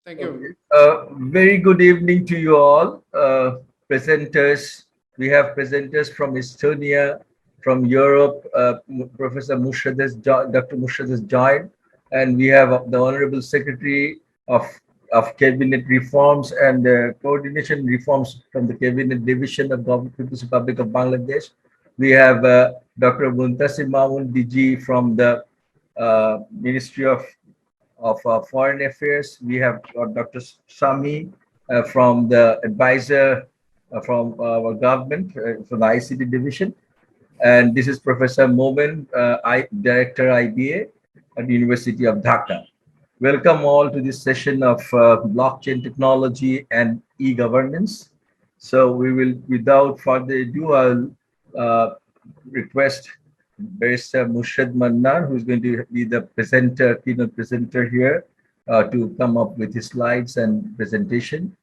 Thank you. Very good evening to you all. Presenters, we have presenters from Estonia, from Europe. Professor Dr. Mushad has joined, and we have the Honorable Secretary of Cabinet Reforms and Coordination Reforms from the Cabinet Division of Govt, People's Republic of Bangladesh. We have Dr. Muntasir Mamun, DG from the Ministry of Foreign Affairs. We have got Dr. Sami from the advisor from our government, from the ICT division. And this is Professor Momen, Director IBA at the University of Dhaka. Welcome all to this session of blockchain technology and e-governance. So we will, without further ado, I'll request Barrister Mushrad Mannan, who is going to be the presenter, keynote presenter here, to come up with his slides and presentation,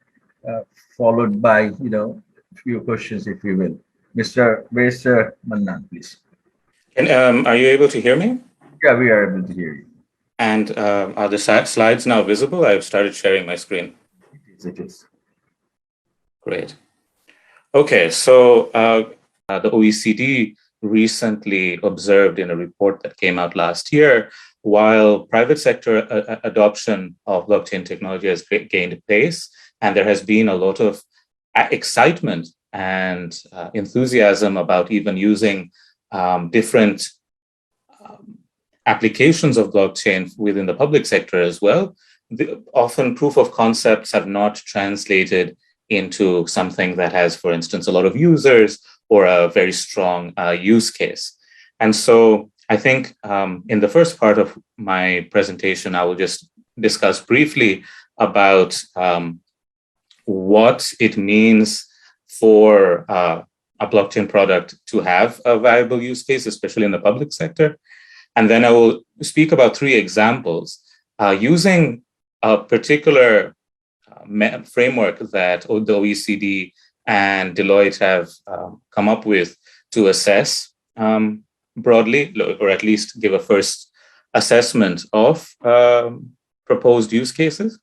followed by, a few questions, if you will. Mr. Barrister Mannan, please. And are you able to hear me? Yeah, we are able to hear you. And are the slides now visible? I've started sharing my screen. It is. Great. Okay, so the OECD recently observed in a report that came out last year, while private sector adoption of blockchain technology has gained pace, and there has been a lot of excitement and enthusiasm about even using different applications of blockchain within the public sector as well, often proof of concepts have not translated into something that has, for instance, a lot of users or a very strong use case. And so I think in the first part of my presentation, I will just discuss briefly about what it means for a blockchain product to have a viable use case, especially in the public sector. And then I will speak about 3 examples using a particular framework that the OECD and Deloitte have come up with to assess broadly, or at least give a first assessment of proposed use cases.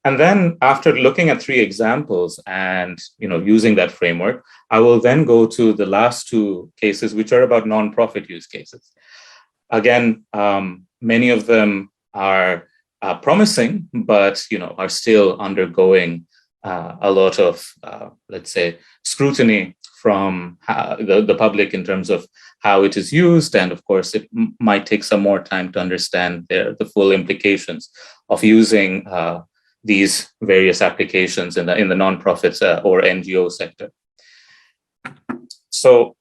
And then after looking at 3 examples and using that framework, I will then go to the last 2 cases, which are about nonprofit use cases. Again, many of them are promising, but are still undergoing a lot of, let's say, scrutiny from the public in terms of how it is used. And of course, it might take some more time to understand the full implications of using these various applications in the nonprofits or NGO sector. So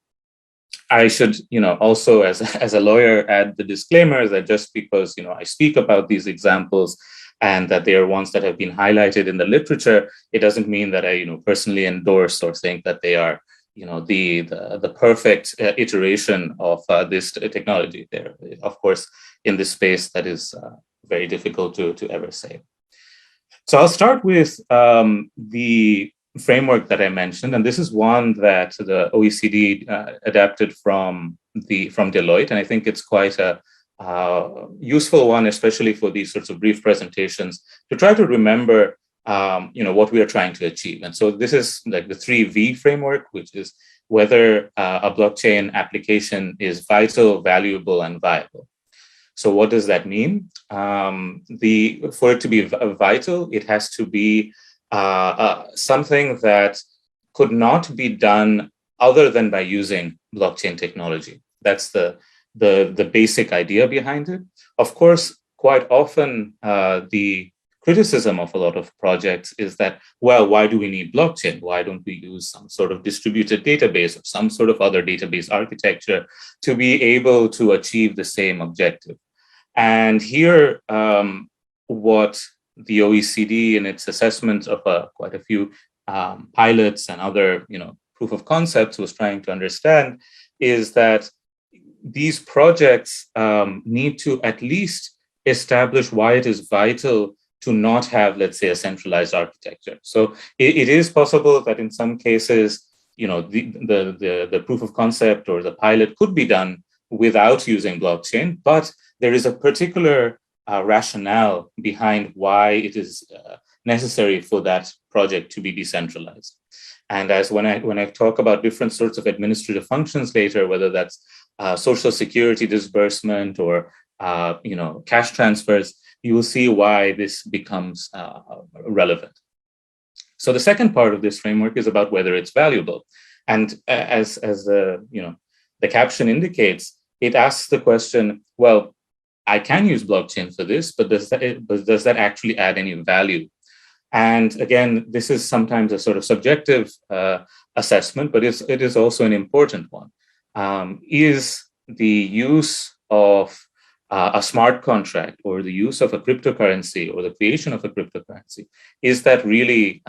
I should, also as a lawyer, add the disclaimer that just because, I speak about these examples and that they are ones that have been highlighted in the literature, it doesn't mean that I, personally endorse or think that they are, the perfect iteration of this technology. There, of course, in this space, that is very difficult to ever say. So I'll start with the framework that I mentioned, and this is one that the OECD adapted from Deloitte, and I think it's quite a useful one, especially for these sorts of brief presentations, to try to remember, what we are trying to achieve. And so this is like the 3V framework, which is whether a blockchain application is vital, valuable, and viable. So what does that mean? For it to be vital, it has to be something that could not be done other than by using blockchain technology. That's the basic idea behind it. Of course, quite often the criticism of a lot of projects is that, well, why do we need blockchain? Why don't we use some sort of distributed database or some sort of other database architecture to be able to achieve the same objective? And here, what the OECD in its assessment of quite a few pilots and other, proof of concepts was trying to understand is that these projects need to at least establish why it is vital to not have, let's say, a centralized architecture. So it is possible that in some cases, the proof of concept or the pilot could be done without using blockchain, but there is a particular rationale behind why it is necessary for that project to be decentralized. And as when I talk about different sorts of administrative functions later, whether that's social security disbursement or cash transfers, you will see why this becomes relevant. So the second part of this framework is about whether it's valuable, and as the caption indicates, it asks the question: well, I can use blockchain for this, but does that actually add any value? And again, this is sometimes a sort of subjective assessment, but it is also an important one. Is the use of a smart contract or the use of a cryptocurrency or the creation of a cryptocurrency, is that really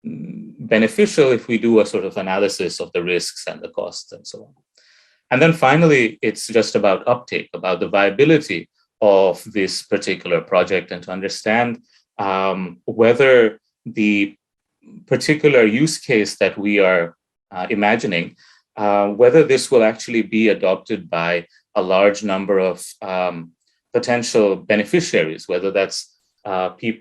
beneficial if we do a sort of analysis of the risks and the costs and so on? And then finally, it's just about uptake, about the viability of this particular project, and to understand whether the particular use case that we are imagining, whether this will actually be adopted by a large number of potential beneficiaries, whether that's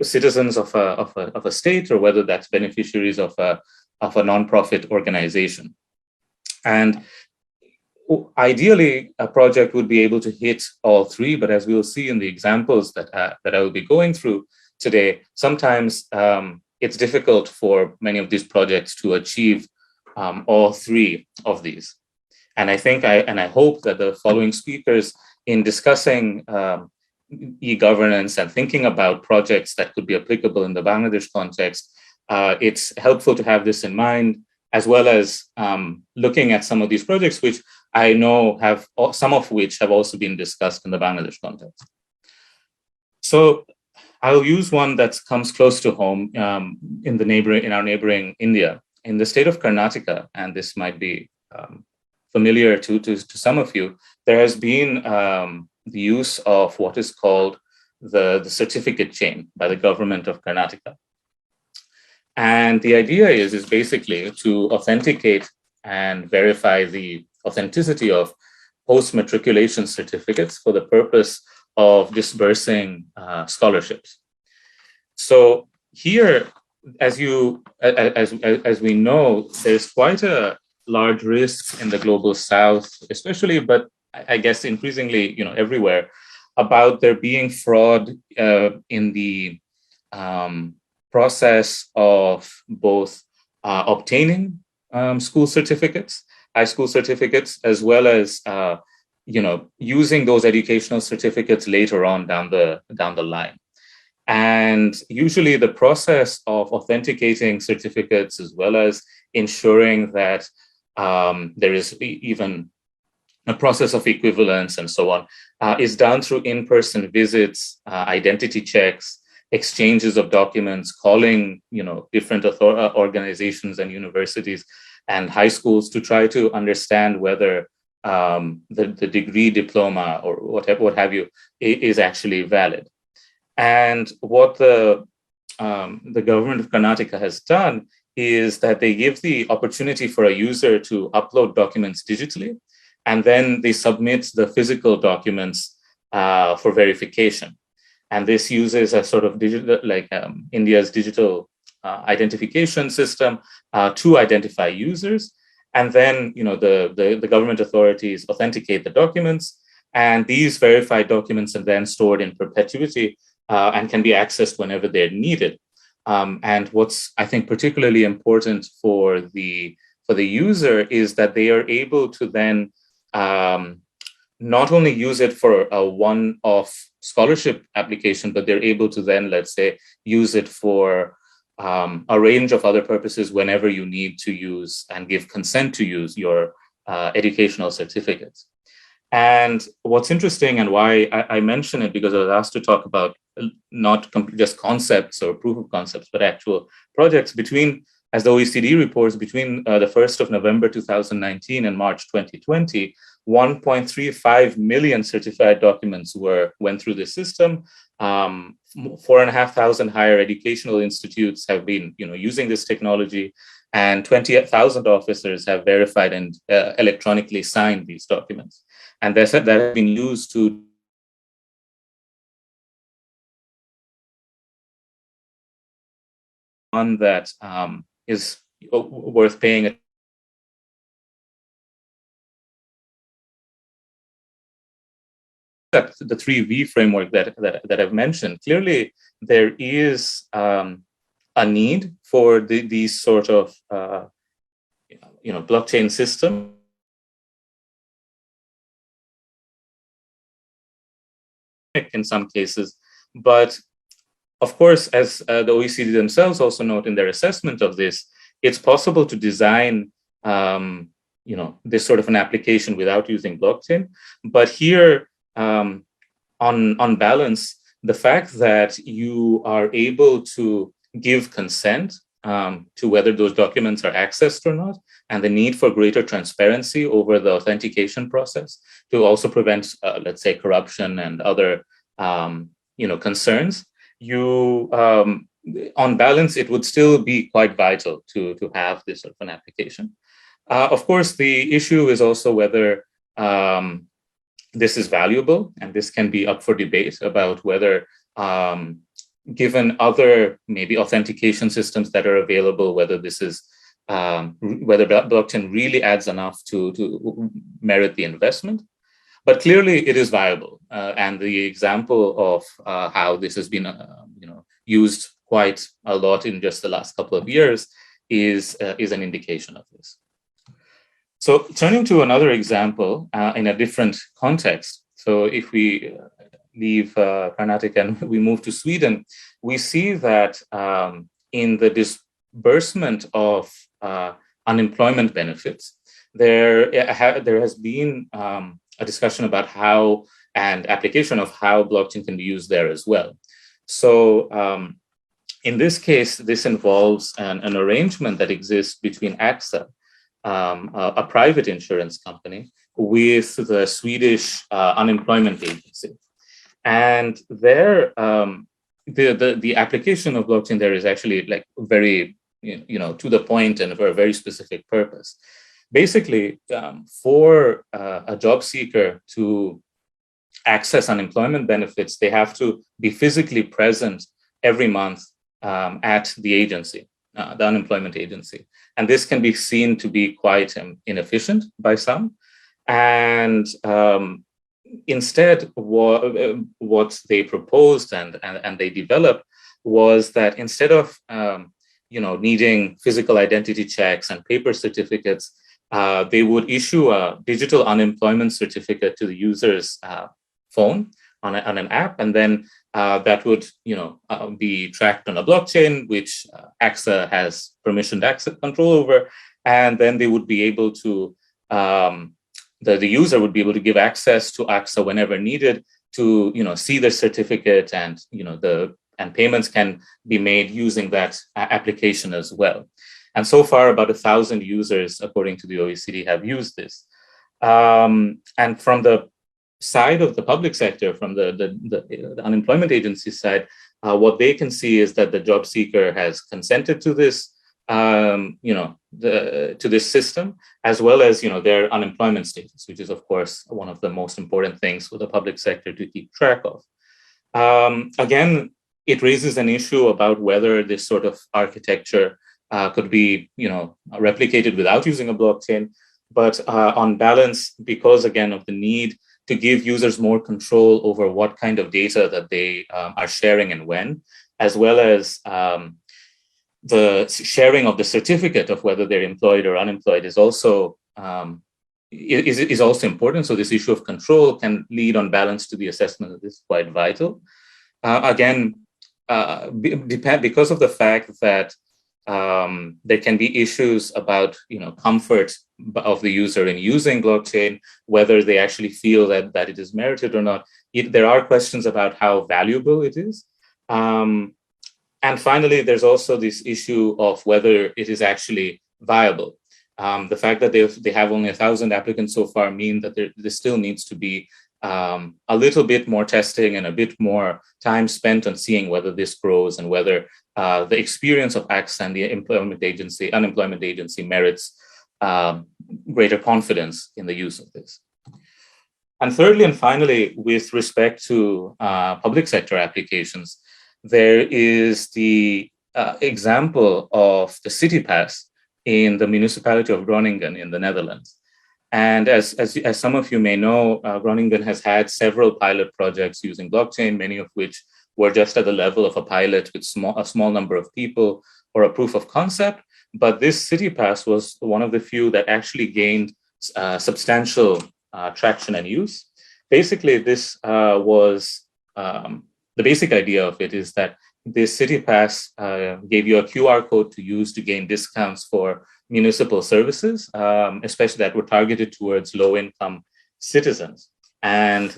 citizens of a state, or whether that's beneficiaries of a nonprofit organization. And ideally, a project would be able to hit all three, but as we will see in the examples that I will be going through today, sometimes it's difficult for many of these projects to achieve all three of these. And I think I hope that the following speakers, in discussing e-governance and thinking about projects that could be applicable in the Bangladesh context, it's helpful to have this in mind, as well as looking at some of these projects, which I know some of which have also been discussed in the Bangladesh context. So I'll use one that comes close to home in our neighboring India, in the state of Karnataka, and this might be familiar to some of you. There has been the use of what is called the certificate chain by the government of Karnataka. And the idea is basically to authenticate and verify the authenticity of post-matriculation certificates for the purpose of disbursing scholarships. So here, as we know, there's quite a large risk in the global south, especially, but I guess increasingly, everywhere, about there being fraud in the process of both obtaining school certificates, high school certificates, as well as using those educational certificates later on down the line. And usually the process of authenticating certificates, as well as ensuring that there is even a process of equivalence and so on, is done through in-person visits, identity checks, exchanges of documents, calling different organizations and universities and high schools to try to understand whether the degree, diploma, or what have you is actually valid. And what the government of Karnataka has done is that they give the opportunity for a user to upload documents digitally, and then they submit the physical documents for verification. And this uses a sort of digital, India's digital identification system to identify users. And then, the government authorities authenticate the documents, and these verified documents are then stored in perpetuity and can be accessed whenever they're needed. And what's, I think, particularly important for the user is that they are able to then not only use it for a one-off scholarship application, but they're able to then, let's say, use it for a range of other purposes whenever you need to use and give consent to use your educational certificates. And what's interesting, and why I mention it, because I was asked to talk about not just concepts or proof of concepts, but actual projects between, as the OECD reports, between the 1st of November 2019 and March 2020, 1.35 million certified documents went through the system. 4,500 higher educational institutes have been using this technology, and 20,000 officers have verified and electronically signed these documents. And that has been used to one that is worth paying attention. That the 3V framework that I've mentioned, clearly there is a need for these sort of blockchain system. In some cases, but of course, as the OECD themselves also note in their assessment of this, it's possible to design this sort of an application without using blockchain. But here, on balance, the fact that you are able to give consent to whether those documents are accessed or not, and the need for greater transparency over the authentication process to also prevent, let's say, corruption and other concerns, on balance, it would still be quite vital to have this sort of an application. Of course, the issue is also whether this is valuable, and this can be up for debate about whether, given other maybe authentication systems that are available, whether this is whether blockchain really adds enough to merit the investment. But clearly, it is viable, and the example of how this has been, used quite a lot in just the last couple of years is an indication of this. So, turning to another example in a different context. So, if we leave Karnataka and we move to Sweden, we see that in the disbursement of unemployment benefits, there has been a discussion about how and application of how blockchain can be used there as well. So in this case, this involves an arrangement that exists between AXA, a private insurance company, with the Swedish unemployment agency. And there, the application of blockchain there is actually like very, to the point and for a very specific purpose. Basically, for a job seeker to access unemployment benefits, they have to be physically present every month at the agency, the unemployment agency. And this can be seen to be quite inefficient by some. And instead, what they proposed and they developed was that instead of needing physical identity checks and paper certificates, they would issue a digital unemployment certificate to the user's phone on an app, and then that would be tracked on a blockchain, which AXA has permissioned access control over, and then they would be able to the user would be able to give access to AXA whenever needed to see the certificate, and and payments can be made using that application as well. And so far, about 1,000 users, according to the OECD, have used this. And from the side of the public sector, from the unemployment agency side, what they can see is that the job seeker has consented to this, to this system, as well as their unemployment status, which is of course one of the most important things for the public sector to keep track of. Again, it raises an issue about whether this sort of architecture could be, replicated without using a blockchain. But on balance, because again of the need to give users more control over what kind of data that they are sharing and when, as well as the sharing of the certificate of whether they're employed or unemployed is also important. So this issue of control can lead on balance to the assessment that this is quite vital. Again, because of the fact that there can be issues about comfort of the user in using blockchain, whether they actually feel that it is merited or not. There are questions about how valuable it is. And finally, there's also this issue of whether it is actually viable. The fact that they have only 1,000 applicants so far mean that there still needs to be a little bit more testing and a bit more time spent on seeing whether this grows and whether the experience of AXA and the unemployment agency merits greater confidence in the use of this. And thirdly and finally, with respect to public sector applications, there is the example of the city pass in the municipality of Groningen in the Netherlands. And as some of you may know, Groningen has had several pilot projects using blockchain, many of which were just at the level of a pilot with a small number of people or a proof of concept. But this city pass was one of the few that actually gained substantial traction and use. Basically, this was the basic idea of it is that this city pass gave you a QR code to use to gain discounts for municipal services, especially that were targeted towards low-income citizens. And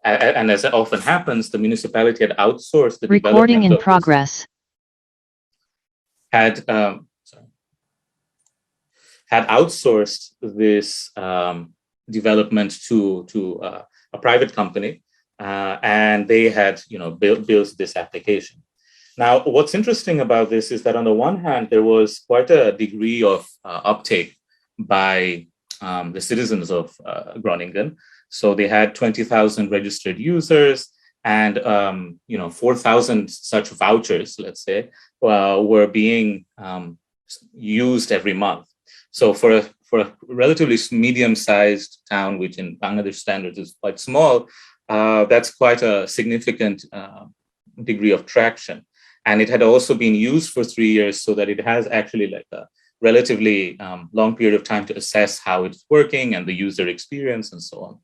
as it often happens, the municipality had outsourced the recording in progress. Had outsourced this development to a private company, and they had built this application. Now, what's interesting about this is that on the one hand, there was quite a degree of uptake by the citizens of Groningen. So they had 20,000 registered users, and 4,000 such vouchers, let's say, were being used every month. So for a relatively medium-sized town, which in Bangladesh standards is quite small, that's quite a significant degree of traction. And it had also been used for 3 years, so that it has actually like a relatively long period of time to assess how it's working and the user experience and so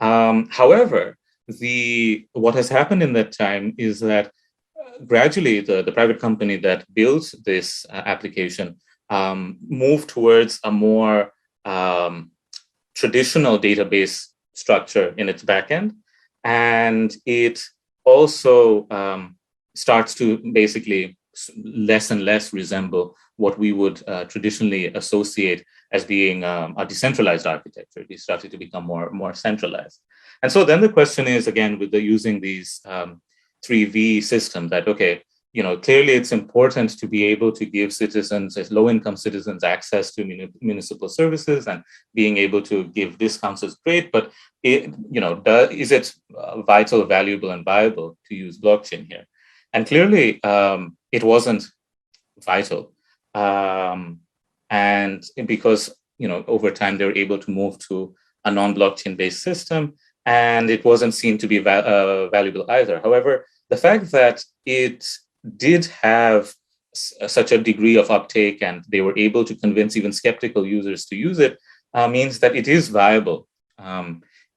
on. However, what has happened in that time is that gradually the private company that built this application moved towards a more traditional database structure in its backend, and it also starts to basically less and less resemble what we would traditionally associate as being a decentralized architecture. It started to become more centralized. And so then the question is, again, with using these 3V systems, that, okay, clearly it's important to be able to give citizens, as low-income citizens, access to municipal services, and being able to give discounts is great, but is it vital, valuable, and viable to use blockchain here? And clearly, it wasn't vital. And because, over time, they were able to move to a non-blockchain based system, and it wasn't seen to be valuable either. However, the fact that it did have such a degree of uptake and they were able to convince even skeptical users to use it means that it is viable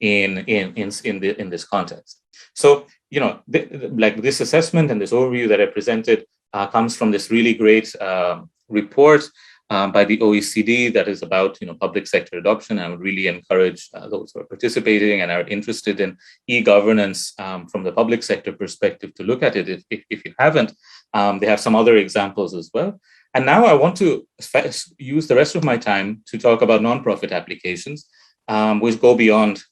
in this context. So, like this assessment and this overview that I presented comes from this really great report by the OECD that is about public sector adoption. I would really encourage those who are participating and are interested in e-governance from the public sector perspective to look at it if you haven't. They have some other examples as well. And now I want to use the rest of my time to talk about nonprofit applications, which go beyond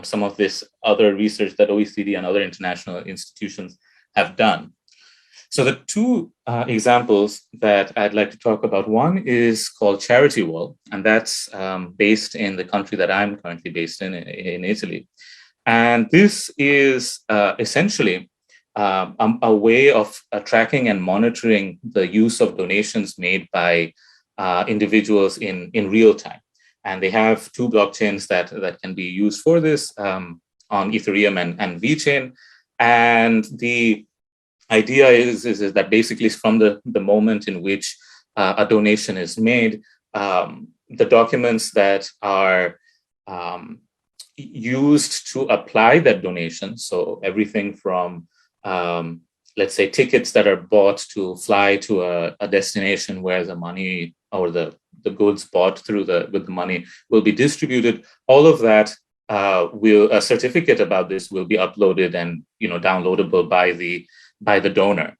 some of this other research that OECD and other international institutions have done. So the two examples that I'd like to talk about, one is called Charity Wall, and that's based in the country that I'm currently based in Italy. And this is essentially a way of tracking and monitoring the use of donations made by individuals in real time. And they have two blockchains that can be used for this on Ethereum and VeChain. And the idea is that basically from the moment in which a donation is made, the documents that are used to apply that donation, so everything from, let's say, tickets that are bought to fly to a destination where the money or the goods bought with the money will be distributed, all of that a certificate about this will be uploaded and downloadable by the donor.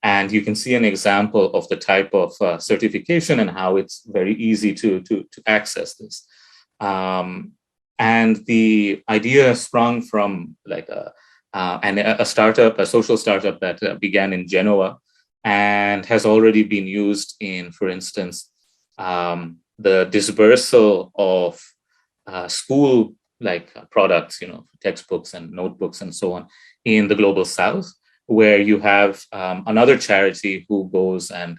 And you can see an example of the type of certification and how it's very easy to access this. And the idea sprung from like a startup, a social startup that began in Genoa and has already been used in, for instance, the dispersal of school products, textbooks and notebooks and so on in the global south. where you have another charity who goes and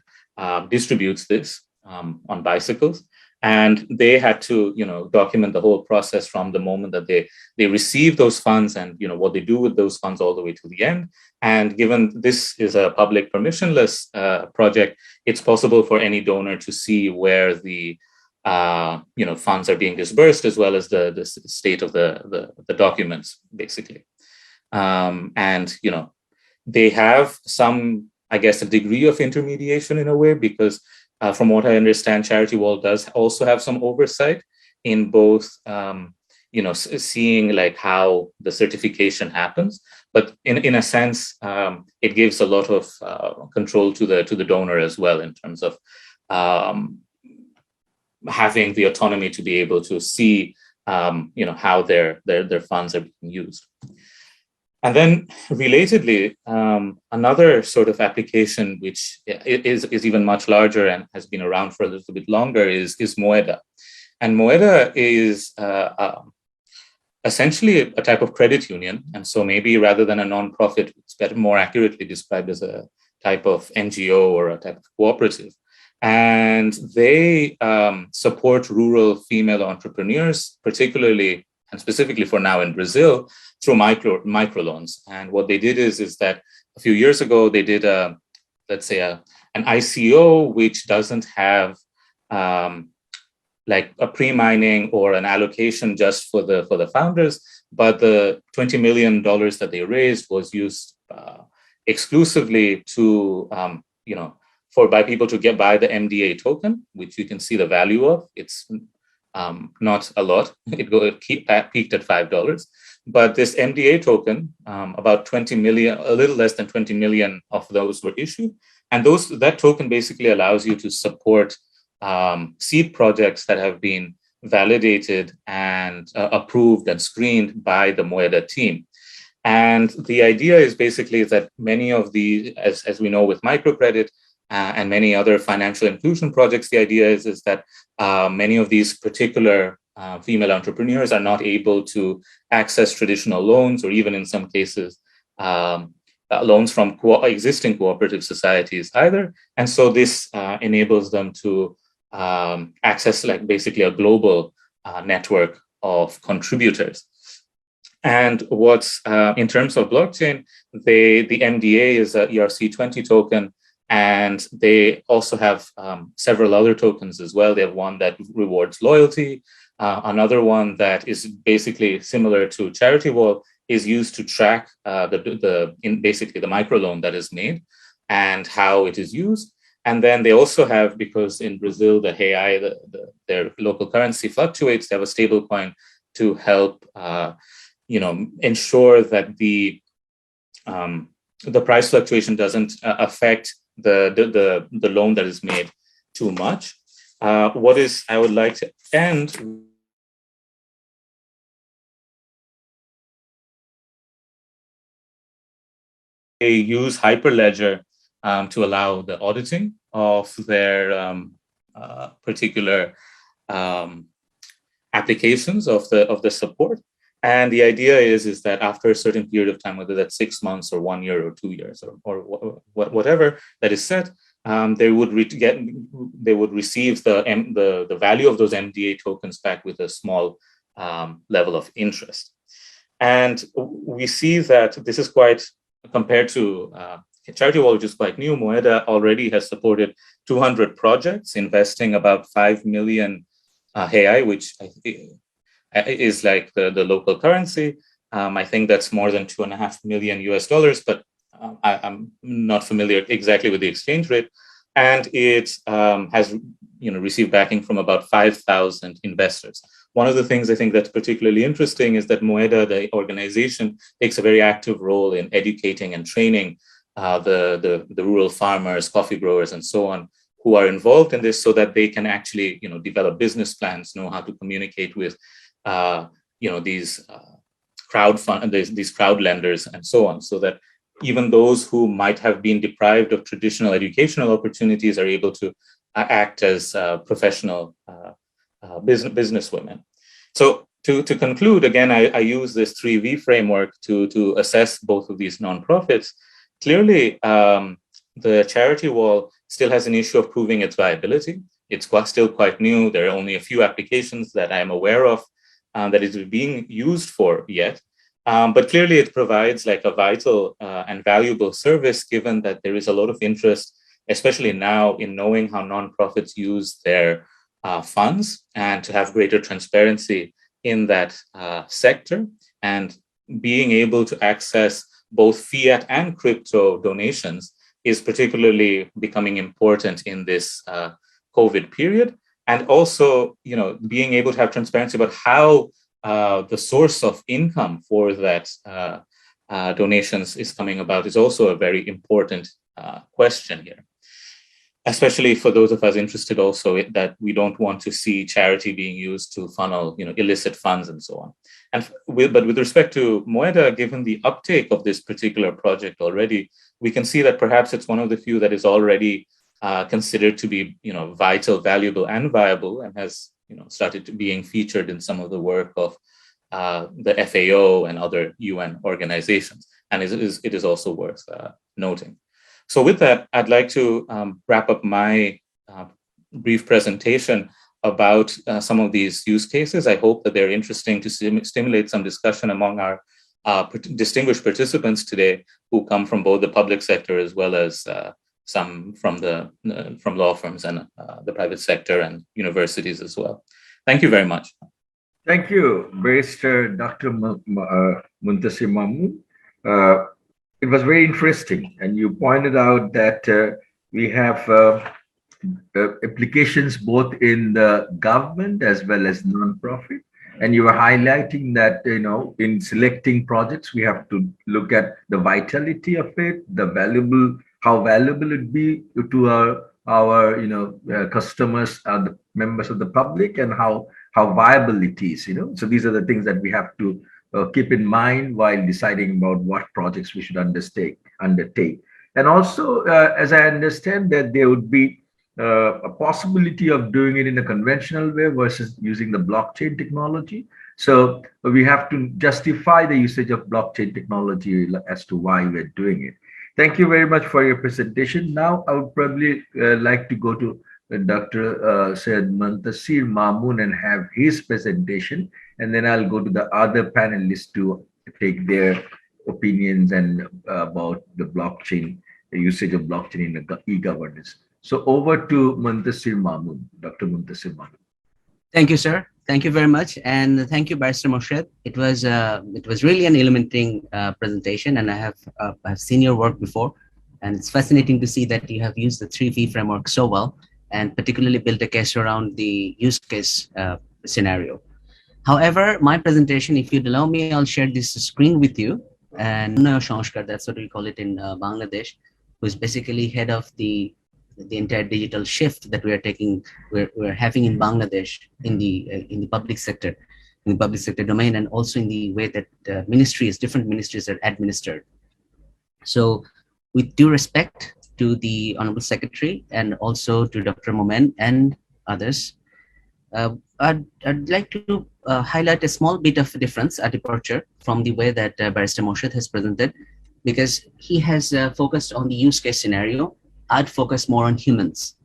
distributes this on bicycles. And they had to, document the whole process from the moment that they receive those funds and, what they do with those funds all the way to the end. And given this is a public permissionless project, it's possible for any donor to see where the funds are being disbursed, as well as the state of the documents, basically. And they have some, I guess, a degree of intermediation in a way, because from what I understand, Charity Wall does also have some oversight in both, seeing like how the certification happens, but in a sense, it gives a lot of control to the donor as well, in terms of having the autonomy to be able to see, how their funds are being used. And then, relatedly, another sort of application which is even much larger and has been around for a little bit longer is Moeda. And Moeda is essentially a type of credit union. And so maybe rather than a nonprofit, it's more accurately described as a type of NGO or a type of cooperative. And they support rural female entrepreneurs, particularly and specifically for now in Brazil, through microloans. And what they did is that a few years ago, they did an ICO, which doesn't have like a pre-mining or an allocation just for the founders, but the $20 million that they raised was used exclusively to, by people to buy the MDA token, which you can see the value of. It's not a lot. It peaked at $5. But this MDA token, about 20 million, a little less than 20 million of those were issued. And that token basically allows you to support seed projects that have been validated and approved and screened by the Moeda team. And the idea is basically that many of the, as we know with microcredit, and many other financial inclusion projects, the idea is that many of these particular female entrepreneurs are not able to access traditional loans, or even in some cases, loans from existing cooperative societies either. And so this enables them to access like basically a global network of contributors. And what's in terms of blockchain, the MDA is a ERC20 token. And they also have several other tokens as well. They have one that rewards loyalty. Another one that is basically similar to Charity Wall is used to track basically the microloan that is made and how it is used. And then they also have, because in Brazil, the real, their local currency fluctuates, they have a stable coin to help ensure that the price fluctuation doesn't affect the loan that is made too much. I would like to end. They use Hyperledger to allow the auditing of their particular applications of the support. And the idea is that after a certain period of time, whether that's 6 months or 1 year or 2 years or whatever that is set, they would receive the value of those MDA tokens back with a small level of interest. And we see that this is quite, compared to Charity Wall, which is quite new, Moeda already has supported 200 projects, investing about 5 million reais, which is like the local currency. I think that's more than $2.5 million US, but I'm not familiar exactly with the exchange rate. And it has received backing from about 5,000 investors. One of the things I think that's particularly interesting is that Moeda, the organization, takes a very active role in educating and training the rural farmers, coffee growers, and so on, who are involved in this, so that they can actually develop business plans, know how to communicate with these crowd lenders and so on, so that even those who might have been deprived of traditional educational opportunities are able to act as professional business women. So to conclude, again, I use this 3V framework to assess both of these nonprofits. clearly, the charity wall still has an issue of proving its viability. It's still quite new. There are only a few applications that I am aware of that is being used for yet. But clearly it provides like a vital and valuable service, given that there is a lot of interest, especially now, in knowing how nonprofits use their funds and to have greater transparency in that sector, and being able to access both fiat and crypto donations is particularly becoming important in this COVID period. And also, being able to have transparency about how the source of income for that donations is coming about is also a very important question here, especially for those of us interested also that we don't want to see charity being used to funnel illicit funds and so on. But with respect to Moeda, given the uptake of this particular project already, we can see that perhaps it's one of the few that is already considered to be vital, valuable, and viable, and has started to being featured in some of the work of the FAO and other UN organizations, and it is also worth noting. So with that, I'd like to wrap up my brief presentation about some of these use cases. I hope that they're interesting to stimulate some discussion among our distinguished participants today, who come from both the public sector as well as some from law firms and the private sector and universities as well. Thank you very much. Thank you, Barrister Dr. Muntasir Mamun. It was very interesting, and you pointed out that we have applications both in the government as well as non-profit, and you were highlighting that in selecting projects we have to look at the vitality of it, how valuable it be to our customers, the members of the public, and how viable it is. So these are the things that we have to keep in mind while deciding about what projects we should undertake. And also, as I understand, that there would be a possibility of doing it in a conventional way versus using the blockchain technology. So we have to justify the usage of blockchain technology as to why we're doing it. Thank you very much for your presentation. Now, I would probably like to go to Dr. Syed Muntasir Mamun and have his presentation, and then I'll go to the other panelists to take their opinions and about the blockchain, the usage of blockchain in the e-governance. So over to Muntasir Mamun, Dr. Muntasir Mamun. Thank you, sir. Thank you very much, and thank you, Barrister Moshed. It was really an illuminating presentation, and I have seen your work before, and it's fascinating to see that you have used the 3V framework so well, and particularly built a case around the use case scenario. However, my presentation, if you'd allow me, I'll share this screen with you. And Shanshkar, that's what we call it in Bangladesh, who's basically head of the entire digital shift that we're having in Bangladesh in the public sector, domain, and also in the way that different ministries are administered. So, with due respect to the Honorable Secretary and also to Dr. Momen and others, I'd like to highlight a small bit of a difference, a departure from the way that Barrister Moshed has presented, because he has focused on the use case scenario. I'd focus more on humans,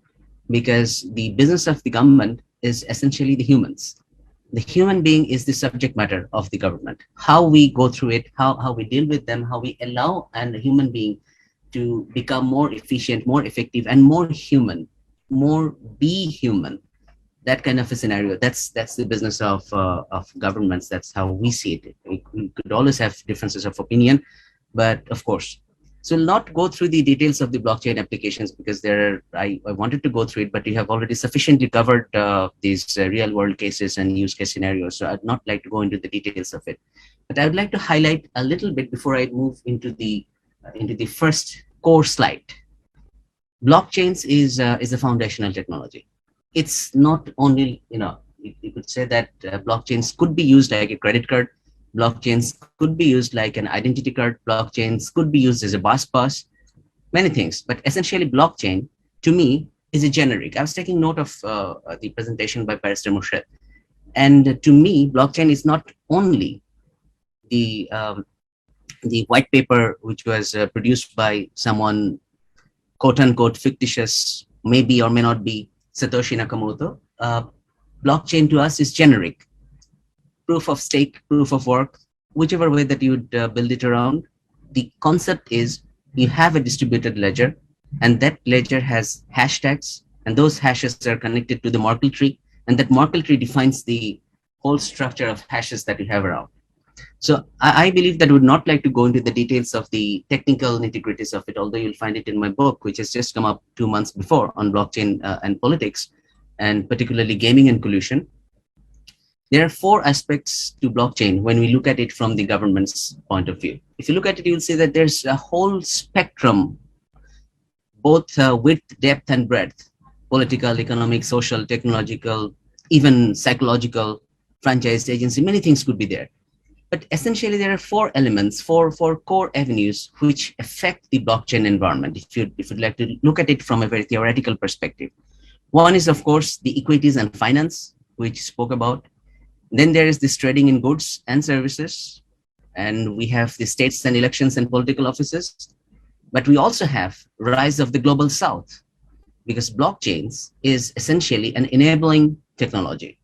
because the business of the government is essentially the humans. The human being is the subject matter of the government. How we go through it, how we deal with them, how we allow a human being to become more efficient, more effective, and more human, more be human. That kind of a scenario. That's the business of governments. That's how we see it. We could always have differences of opinion, but of course. So I'll not go through the details of the blockchain applications, because I wanted to go through it, but you have already sufficiently covered these real world cases and use case scenarios. So I'd not like to go into the details of it. But I would like to highlight a little bit before I move into the first core slide. Blockchains is a foundational technology. It's not only, you could say that blockchains could be used like a credit card. Blockchains could be used like an identity card. Blockchains could be used as a bus pass, many things. But essentially, blockchain, to me, is a generic. I was taking note of the presentation by Barrister Moshed. And to me, blockchain is not only the the white paper, which was produced by someone, quote unquote, fictitious, maybe or may not be Satoshi Nakamoto, blockchain to us is generic. Proof of stake, proof of work, whichever way that you would build it around. The concept is you have a distributed ledger, and that ledger has hashtags, and those hashes are connected to the Merkle tree, and that Merkle tree defines the whole structure of hashes that you have around. So I believe that I would not like to go into the details of the technical nitty-gritties of it, although you'll find it in my book, which has just come up 2 months before on blockchain and politics, and particularly gaming and collusion. There are 4 aspects to blockchain when we look at it from the government's point of view. If you look at it, you'll see that there's a whole spectrum, both width, depth, and breadth: political, economic, social, technological, even psychological, franchised agency. Many things could be there. But essentially, there are 4 elements, four core avenues which affect the blockchain environment, if you'd like to look at it from a very theoretical perspective. One is, of course, the equities and finance, which spoke about. Then there is this trading in goods and services, and we have the states and elections and political offices. But we also have rise of the global south, because blockchains is essentially an enabling technology.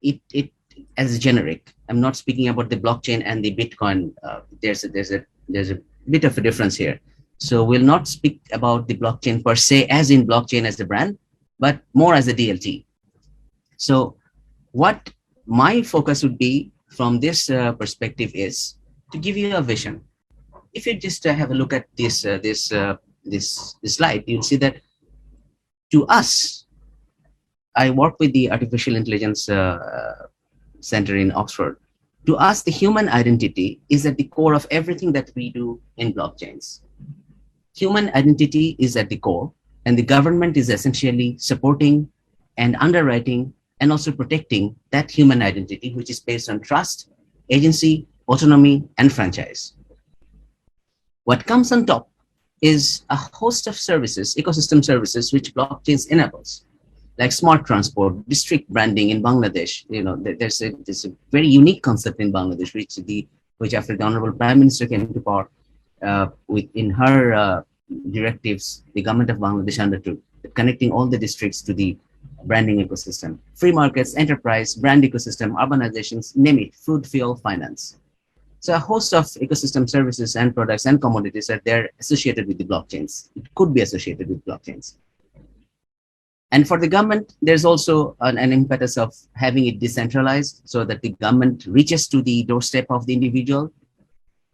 It as a generic. I'm not speaking about the blockchain and the Bitcoin. There's a bit of a difference here. So we'll not speak about the blockchain per se, as in blockchain as a brand, but more as a DLT. So what my focus would be from this perspective is to give you a vision. If you just have a look at this slide, you'll see that to us, I work with the Artificial Intelligence Center in Oxford. To us, the human identity is at the core of everything that we do in blockchains. Human identity is at the core, and the government is essentially supporting and underwriting and also protecting that human identity, which is based on trust, agency, autonomy, and franchise. What comes on top is a host of services, ecosystem services, which blockchains enables, like smart transport, district branding in Bangladesh. You know, there's a very unique concept in Bangladesh, which after the Honorable Prime Minister came to power, in her directives, the government of Bangladesh undertook, connecting all the districts to the branding ecosystem. Free markets, enterprise, brand ecosystem, urbanizations, name it, food, fuel, finance. So a host of ecosystem services and products and commodities are there associated with the blockchains. It could be associated with blockchains. And for the government, there's also an impetus of having it decentralized so that the government reaches to the doorstep of the individual.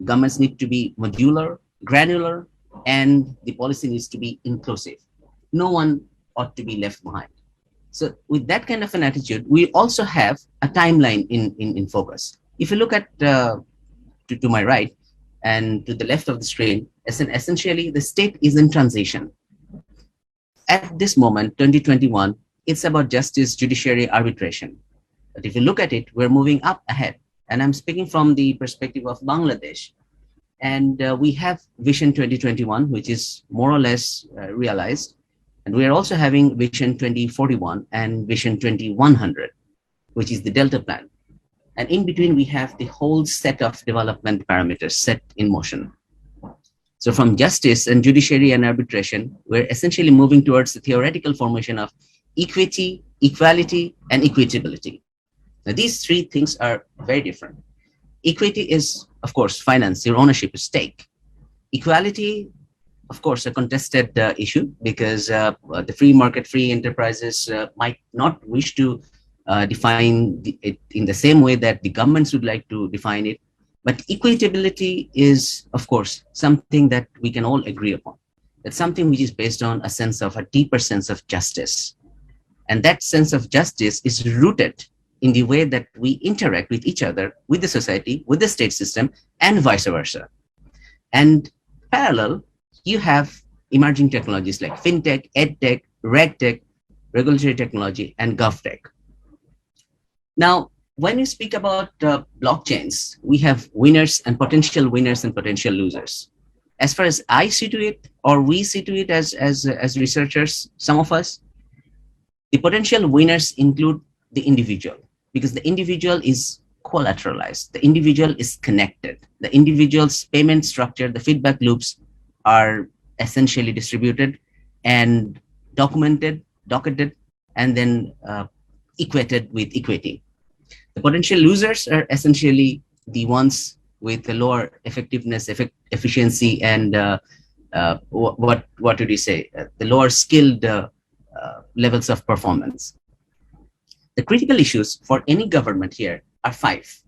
Governments need to be modular, granular, and the policy needs to be inclusive. No one ought to be left behind. So with that kind of an attitude, we also have a timeline in focus. If you look at to my right and to the left of the screen, essentially the state is in transition. At this moment, 2021, it's about justice, judiciary, arbitration. But if you look at it, we're moving up ahead. And I'm speaking from the perspective of Bangladesh. And we have Vision 2021, which is more or less realized. And we are also having Vision 2041 and Vision 2100, which is the Delta Plan. And in between, we have the whole set of development parameters set in motion. So from justice and judiciary and arbitration, we're essentially moving towards the theoretical formation of equity, equality, and equitability. Now, these 3 things are very different. Equity is, of course, finance, your ownership is stake. Equality, of course, a contested issue, because the free market, free enterprises might not wish to define it in the same way that the governments would like to define it. But equitability is, of course, something that we can all agree upon. That's something which is based on a deeper sense of justice. And that sense of justice is rooted in the way that we interact with each other, with the society, with the state system, and vice versa. And parallel, you have emerging technologies like fintech, edtech, regtech, regulatory technology, and govtech. Now, when you speak about blockchains, we have winners and potential losers. As far as I see to it, or we see to it as researchers, some of us, the potential winners include the individual, because the individual is collateralized. The individual is connected. The individual's payment structure, the feedback loops are essentially distributed and documented, docketed, and then equated with equity. The potential losers are essentially the ones with the lower effectiveness, efficiency, and what did you say? The lower skilled levels of performance. The critical issues for any government here are 5,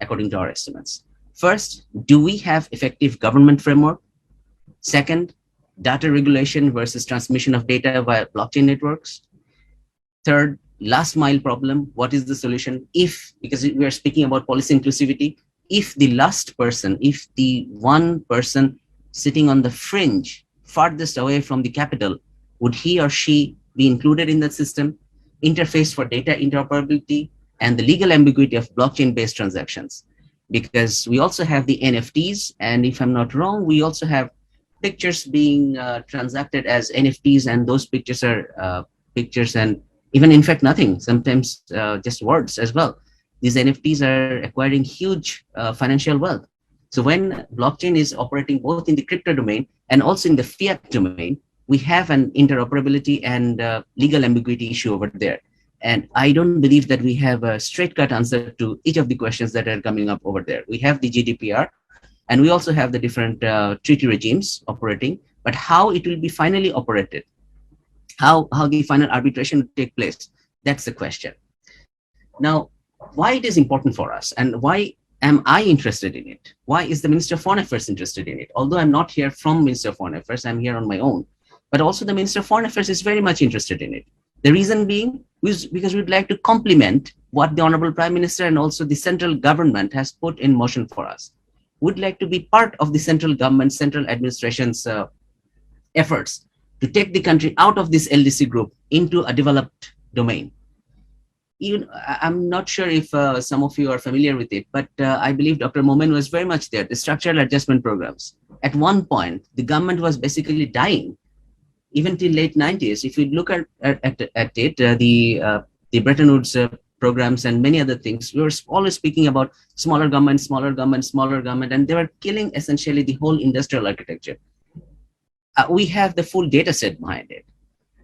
according to our estimates. First, do we have effective government framework? Second, data regulation versus transmission of data via blockchain networks. Third, last mile problem. What is the solution? Because we are speaking about policy inclusivity, if the last person, if the one person sitting on the fringe, farthest away from the capital, would he or she be included in that system? Interface for data interoperability and the legal ambiguity of blockchain-based transactions. Because we also have the NFTs, and if I'm not wrong, we also have pictures being transacted as NFTs, and those pictures are pictures and even in fact nothing, sometimes just words as well. These NFTs are acquiring huge financial wealth. So when blockchain is operating both in the crypto domain and also in the fiat domain, we have an interoperability and legal ambiguity issue over there. And I don't believe that we have a straight cut answer to each of the questions that are coming up over there. We have the GDPR, and we also have the different treaty regimes operating, but how it will be finally operated, how the final arbitration will take place, that's the question. Now, why it is important for us and why am I interested in it? Why is the Minister of Foreign Affairs interested in it? Although I'm not here from Minister of Foreign Affairs, I'm here on my own, but also the Minister of Foreign Affairs is very much interested in it. The reason being is because we'd like to complement what the Honorable Prime Minister and also the central government has put in motion for us. We'd like to be part of the central government, central administration's efforts to take the country out of this LDC group into a developed domain. Even I'm not sure if some of you are familiar with it, but I believe Dr. Momen was very much there, the structural adjustment programs. At one point, the government was basically dying, even till late 90s. If you look at it, the Bretton Woods programs and many other things, we were always speaking about smaller government, smaller government, smaller government, and they were killing essentially the whole industrial architecture. We have the full data set behind it.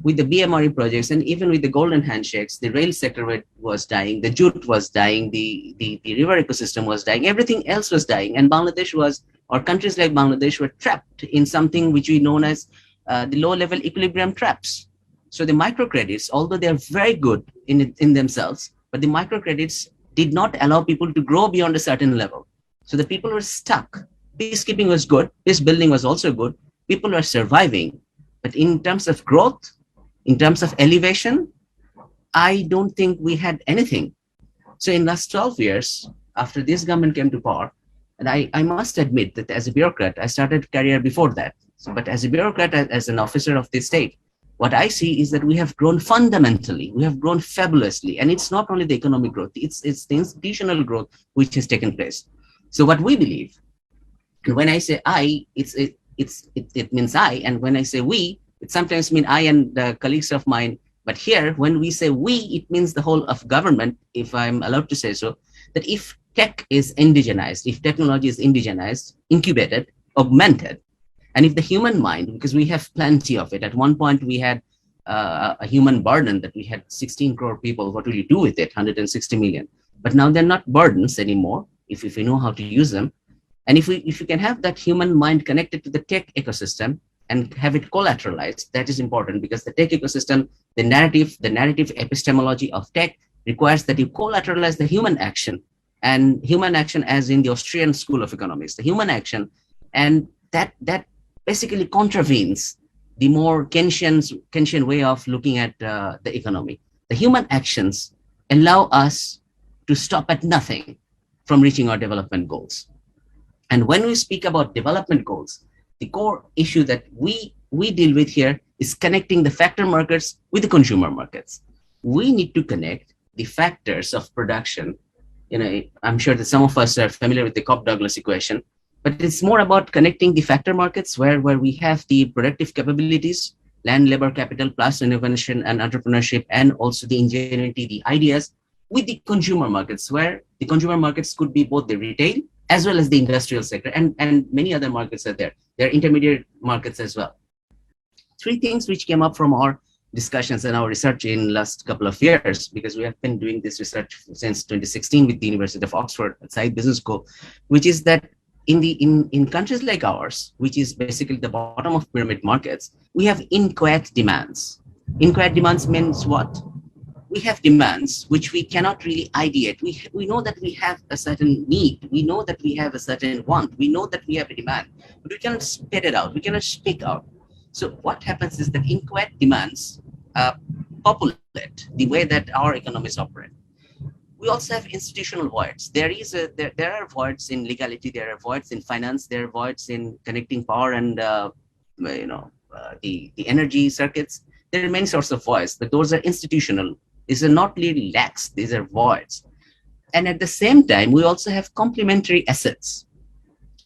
With the BMRE projects and even with the golden handshakes, the rail sector was dying, the jute was dying, the river ecosystem was dying, everything else was dying. And Bangladesh was, or countries like Bangladesh were trapped in something which we know as the low-level equilibrium traps. So the microcredits, although they are very good in themselves, but the microcredits did not allow people to grow beyond a certain level. So the people were stuck. Peacekeeping was good, peace building was also good, people were surviving, but in terms of growth, in terms of elevation, I don't think we had anything. So in last 12 years, after this government came to power, and I must admit that as a bureaucrat, I started career before that. So, but as a bureaucrat, as an officer of the state, what I see is that we have grown fundamentally, we have grown fabulously. And it's not only the economic growth, it's the institutional growth which has taken place. So what we believe, and when I say I, it means I, and when I say we, it sometimes means I and the colleagues of mine. But here, when we say we, it means the whole of government, if I'm allowed to say so, that if tech is indigenized, if technology is indigenized, incubated, augmented, and if the human mind, because we have plenty of it, at one point we had a human burden that we had 16 crore people, what will you do with it, 160 million? But now they're not burdens anymore, if we know how to use them. And if you can have that human mind connected to the tech ecosystem, and have it collateralized, that is important, because the tech ecosystem, the narrative epistemology of tech requires that you collateralize the human action, and human action as in the Austrian School of Economics, the human action, and that basically contravenes the more Keynesian way of looking at the economy. The human actions allow us to stop at nothing from reaching our development goals. And when we speak about development goals, the core issue that we deal with here is connecting the factor markets with the consumer markets. We need to connect the factors of production. I'm sure that some of us are familiar with the Cobb-Douglas equation, but it's more about connecting the factor markets where we have the productive capabilities, land, labor, capital, plus innovation and entrepreneurship, and also the ingenuity, the ideas, with the consumer markets, where the consumer markets could be both the retail as well as the industrial sector, and many other markets are there. There are intermediate markets as well. Three things which came up from our discussions and our research in last couple of years, because we have been doing this research since 2016 with the University of Oxford at Saïd Business School, which is that in countries like ours, which is basically the bottom of pyramid markets, we have inchoate demands. Inchoate demands means what? We have demands which we cannot really ideate. We know that we have a certain need. We know that we have a certain want. We know that we have a demand, but we cannot spit it out. We cannot speak out. So what happens is that inchoate demands populate the way that our economies operate. We also have institutional voids. There are voids in legality. There are voids in finance. There are voids in connecting power and the energy circuits. There are many sorts of voids, but those are institutional. These are not really lacks. These are voids. And at the same time, we also have complementary assets.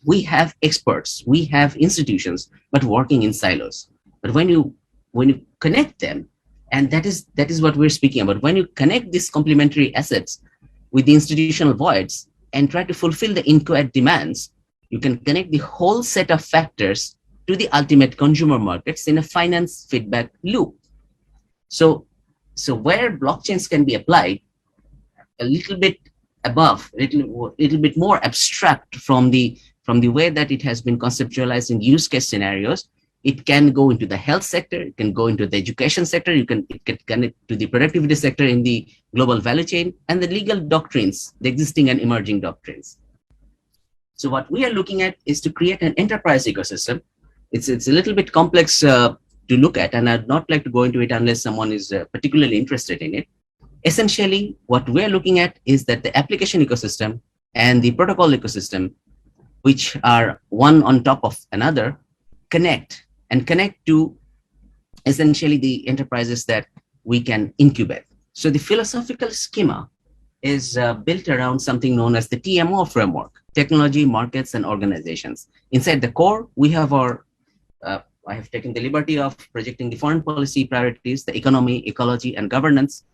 We have experts, we have institutions, but working in silos. But when you connect them, and that is what we're speaking about, when you connect these complementary assets with the institutional voids and try to fulfill the inchoate demands, you can connect the whole set of factors to the ultimate consumer markets in a finance feedback loop. So where blockchains can be applied a little bit above, a little bit more abstract from the way that it has been conceptualized in use case scenarios, it can go into the health sector, it can go into the education sector, it can connect to the productivity sector in the global value chain, and the legal doctrines, the existing and emerging doctrines. So what we are looking at is to create an enterprise ecosystem. It's a little bit complex to look at, and I'd not like to go into it unless someone is particularly interested in it. Essentially, what we're looking at is that the application ecosystem and the protocol ecosystem, which are one on top of another, connect to essentially the enterprises that we can incubate. So the philosophical schema is built around something known as the TMO framework: technology, markets, and organizations. Inside the core, we have our I have taken the liberty of projecting the foreign policy priorities, the economy, ecology, and governance.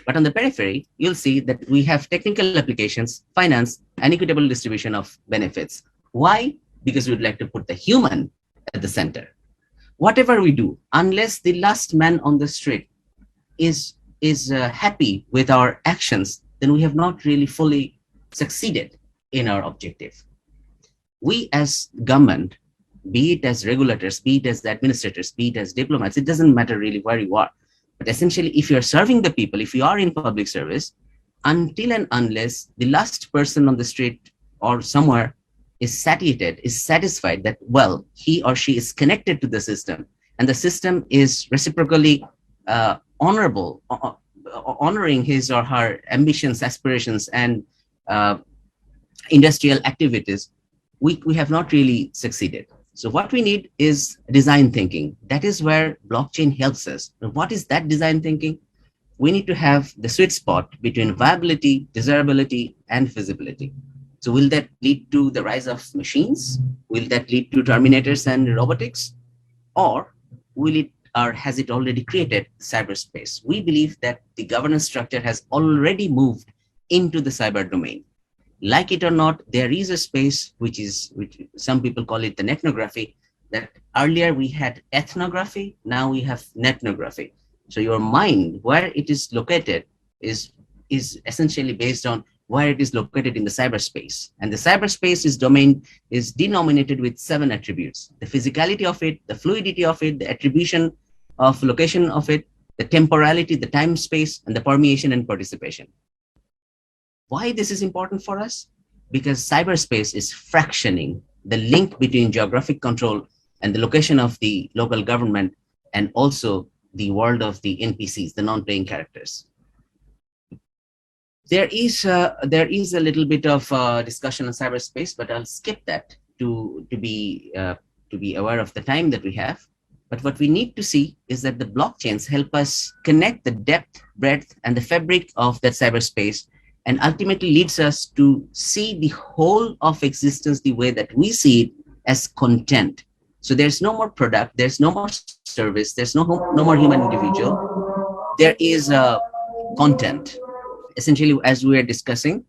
But on the periphery, you'll see that we have technical applications, finance, and equitable distribution of benefits. Why? Because we'd like to put the human at the center. Whatever we do, unless the last man on the street is happy with our actions, then we have not really fully succeeded in our objective. We as government, be it as regulators, be it as administrators, be it as diplomats, it doesn't matter really where you are. But essentially, if you're serving the people, if you are in public service, until and unless the last person on the street or somewhere is satiated, is satisfied that, well, he or she is connected to the system, and the system is reciprocally honoring his or her ambitions, aspirations, and industrial activities, we have not really succeeded. So what we need is design thinking. That is where blockchain helps us. And what is that design thinking? We need to have the sweet spot between viability, desirability, and feasibility. So will that lead to the rise of machines? Will that lead to terminators and robotics? Or will it, or has it already created cyberspace? We believe that the governance structure has already moved into the cyber domain. Like it or not, there is a space which some people call it the nethnography, that earlier we had ethnography, now we have nethnography. So your mind, where it is located, is essentially based on where it is located in the cyberspace. And the cyberspace is denominated with 7 attributes: the physicality of it, the fluidity of it, the attribution of location of it, the temporality, the time space, and the permeation and participation. Why this is important for us? Because cyberspace is fractioning the link between geographic control and the location of the local government, and also the world of the NPCs, the non-playing characters. There is a little bit of discussion on cyberspace, but I'll skip that to be aware of the time that we have. But what we need to see is that the blockchains help us connect the depth, breadth, and the fabric of that cyberspace, and ultimately leads us to see the whole of existence the way that we see it, as content. So there's no more product, there's no more service, there's no more human individual. There is content. essentially, as we are discussing,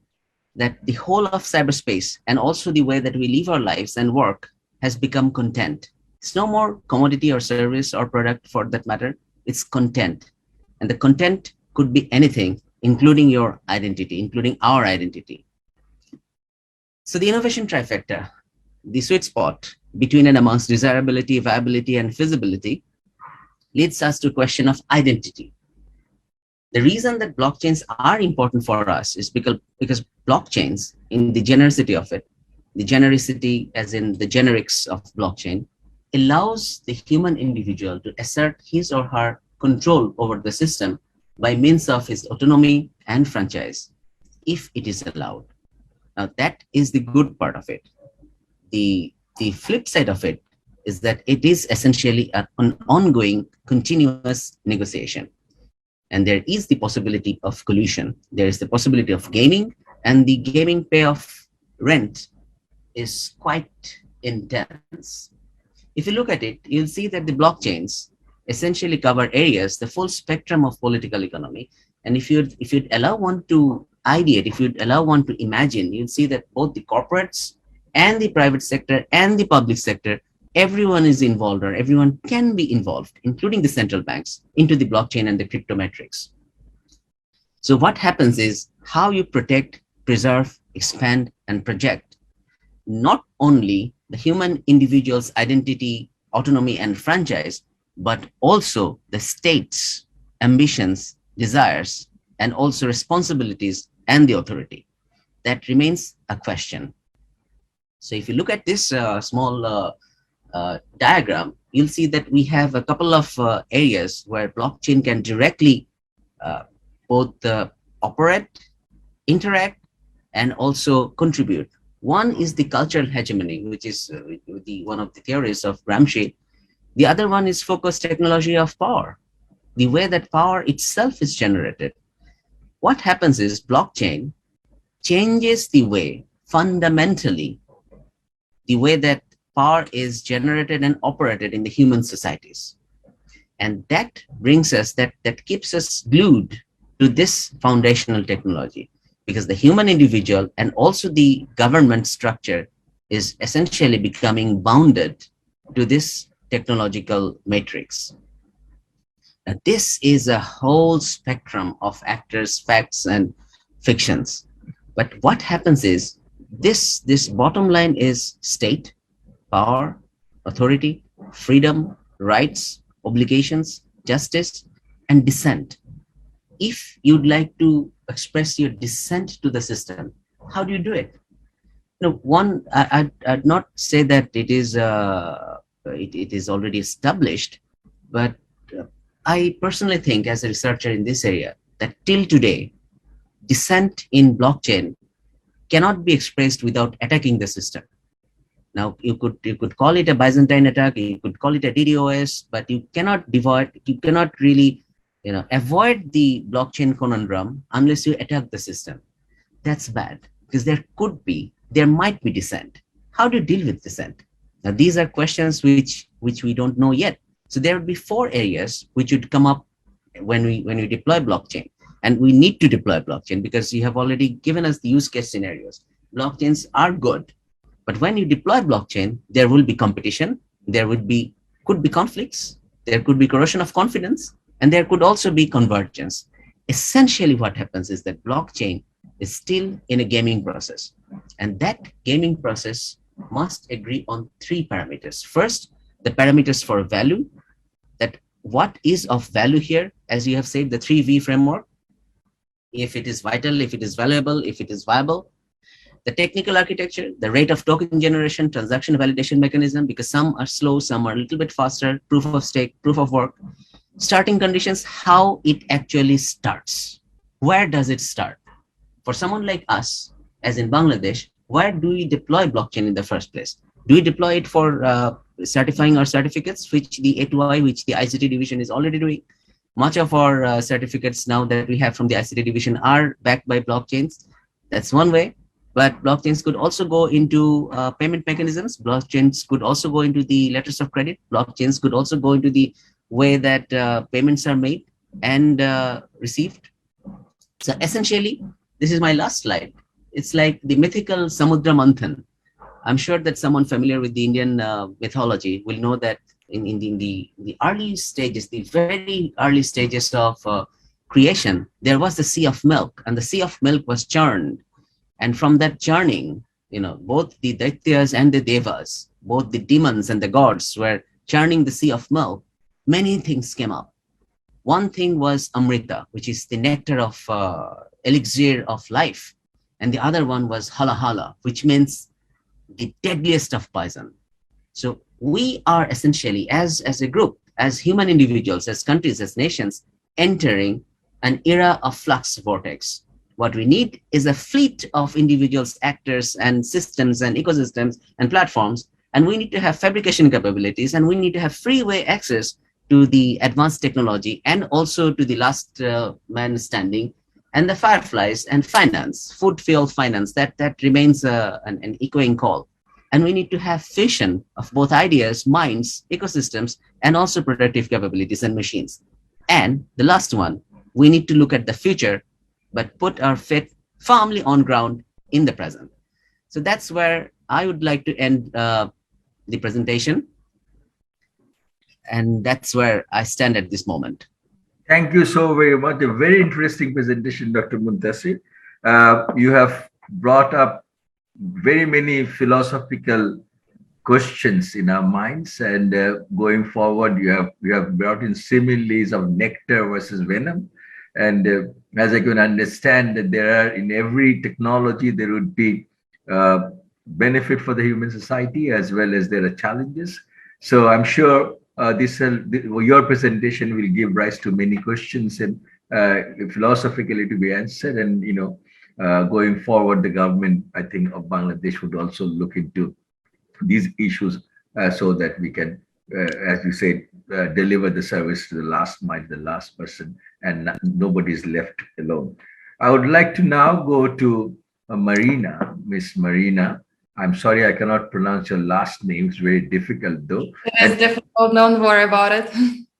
that the whole of cyberspace and also the way that we live our lives and work has become content. It's no more commodity or service or product for that matter. It's content. And the content could be anything, including your identity, including our identity. So the innovation trifecta, the sweet spot between and amongst desirability, viability, and feasibility, leads us to a question of identity. The reason that blockchains are important for us is because blockchains, in the genericity of it, the genericity as in the generics of blockchain, allows the human individual to assert his or her control over the system by means of his autonomy and franchise, if it is allowed. Now, that is the good part of it. The flip side of it is that it is essentially an ongoing, continuous negotiation. And there is the possibility of collusion. There is the possibility of gaming, and the gaming payoff rent is quite intense. If you look at it, you'll see that the blockchains essentially cover areas, the full spectrum of political economy. And if you'd allow one to ideate, if you'd allow one to imagine, you'll see that both the corporates and the private sector and the public sector, everyone is involved, or everyone can be involved, including the central banks, into the blockchain and the crypto metrics. So what happens is how you protect, preserve, expand, and project not only the human individual's identity, autonomy, and franchise, but also the state's ambitions, desires, and also responsibilities and the authority. That remains a question. So if you look at this small diagram, you'll see that we have a couple of areas where blockchain can directly both operate, interact, and also contribute. One is the cultural hegemony, which is one of the theories of Gramsci. The other one is focused technology of power, the way that power itself is generated. What happens is blockchain changes the way, fundamentally, the way that power is generated and operated in the human societies. And that brings us, that keeps us glued to this foundational technology, because the human individual and also the government structure is essentially becoming bounded to this technological matrix. Now, this is a whole spectrum of actors, facts, and fictions. But what happens is this bottom line is state, power, authority, freedom, rights, obligations, justice, and dissent. If you'd like to express your dissent to the system, how do you do it? I'd not say that it is already established, but I personally think, as a researcher in this area, that till today, dissent in blockchain cannot be expressed without attacking the system. Now, you could call it a Byzantine attack, you could call it a DDoS, but you cannot really avoid the blockchain conundrum unless you attack the system. That's bad, because there might be dissent. How do you deal with dissent? Now, these are questions which we don't know yet. So there would be 4 areas which would come up when we deploy blockchain. And we need to deploy blockchain because you have already given us the use case scenarios. Blockchains are good, but when you deploy blockchain, there will be competition, could be conflicts, there could be corrosion of confidence, and there could also be convergence. Essentially, what happens is that blockchain is still in a gaming process, and that gaming process must agree on 3 parameters. First, the parameters for value, that what is of value here, as you have said, the 3V framework, if it is vital, if it is valuable, if it is viable. The technical architecture, the rate of token generation, transaction validation mechanism, because some are slow, some are a little bit faster, proof of stake, proof of work. Starting conditions, how it actually starts. Where does it start? For someone like us, as in Bangladesh, where do we deploy blockchain in the first place? Do we deploy it for certifying our certificates, which the A2I, which the ICT division is already doing? Much of our certificates now that we have from the ICT division are backed by blockchains. That's one way. But blockchains could also go into payment mechanisms. Blockchains could also go into the letters of credit. Blockchains could also go into the way that payments are made and received. So essentially, this is my last slide. It's like the mythical Samudra Manthan. I'm sure that someone familiar with the Indian mythology will know that in the early stages, the very early stages of creation, there was the sea of milk, and the sea of milk was churned. And from that churning, both the Daityas and the Devas, both the demons and the gods were churning the sea of milk. Many things came up. One thing was Amrita, which is the nectar of elixir of life. And the other one was Hala Hala, which means the deadliest of poison. So we are essentially, as a group, as human individuals, as countries, as nations, entering an era of flux vortex. What we need is a fleet of individuals, actors, and systems, and ecosystems, and platforms. And we need to have fabrication capabilities, and we need to have freeway access to the advanced technology, and also to the last man standing, and the fireflies, and finance, food fuel finance, that remains an echoing call. And we need to have fusion of both ideas, minds, ecosystems, and also productive capabilities and machines. And the last one, we need to look at the future, but put our feet firmly on ground in the present. So that's where I would like to end the presentation. And that's where I stand at this moment. Thank you so very much. A very interesting presentation, Dr. Muntasir. You have brought up very many philosophical questions in our minds, and going forward, you have brought in similes of nectar versus venom. And as I can understand, that there are, in every technology, there would be benefit for the human society, as well as there are challenges. So I'm sure your presentation will give rise to many questions and philosophically to be answered. And going forward, the government, I think, of Bangladesh would also look into these issues so that we can, as you said, deliver the service to the last mile, the last person, and nobody is left alone. I would like to now go to Marina, Miss Marina. I'm sorry, I cannot pronounce your last name. It's very difficult, though. It's difficult. Don't worry about it.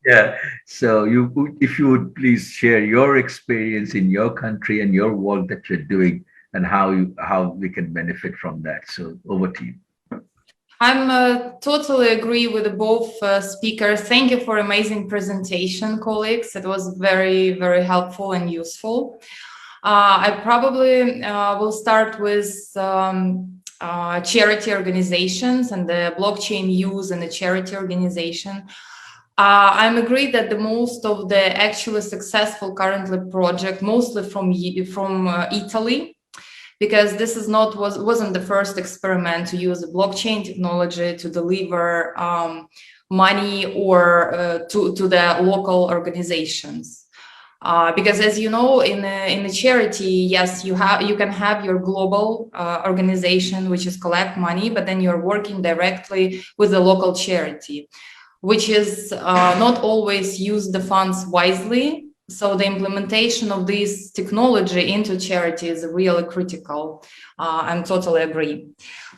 Yeah. So if you would please share your experience in your country and your work that you're doing, and how we can benefit from that. So over to you. I'm totally agree with both speakers. Thank you for amazing presentation, colleagues. It was very, very helpful and useful. I probably will start with charity organizations and the blockchain use in the charity organization. I'm agreed that the most of the actually successful currently project, mostly from Italy, because this is wasn't the first experiment to use a blockchain technology to deliver money or to the local organizations. Because as you know, in the charity, yes, you can have your global organization, which is collect money, but then you're working directly with the local charity, which is not always use the funds wisely. So the implementation of this technology into charity is really critical. I totally agree.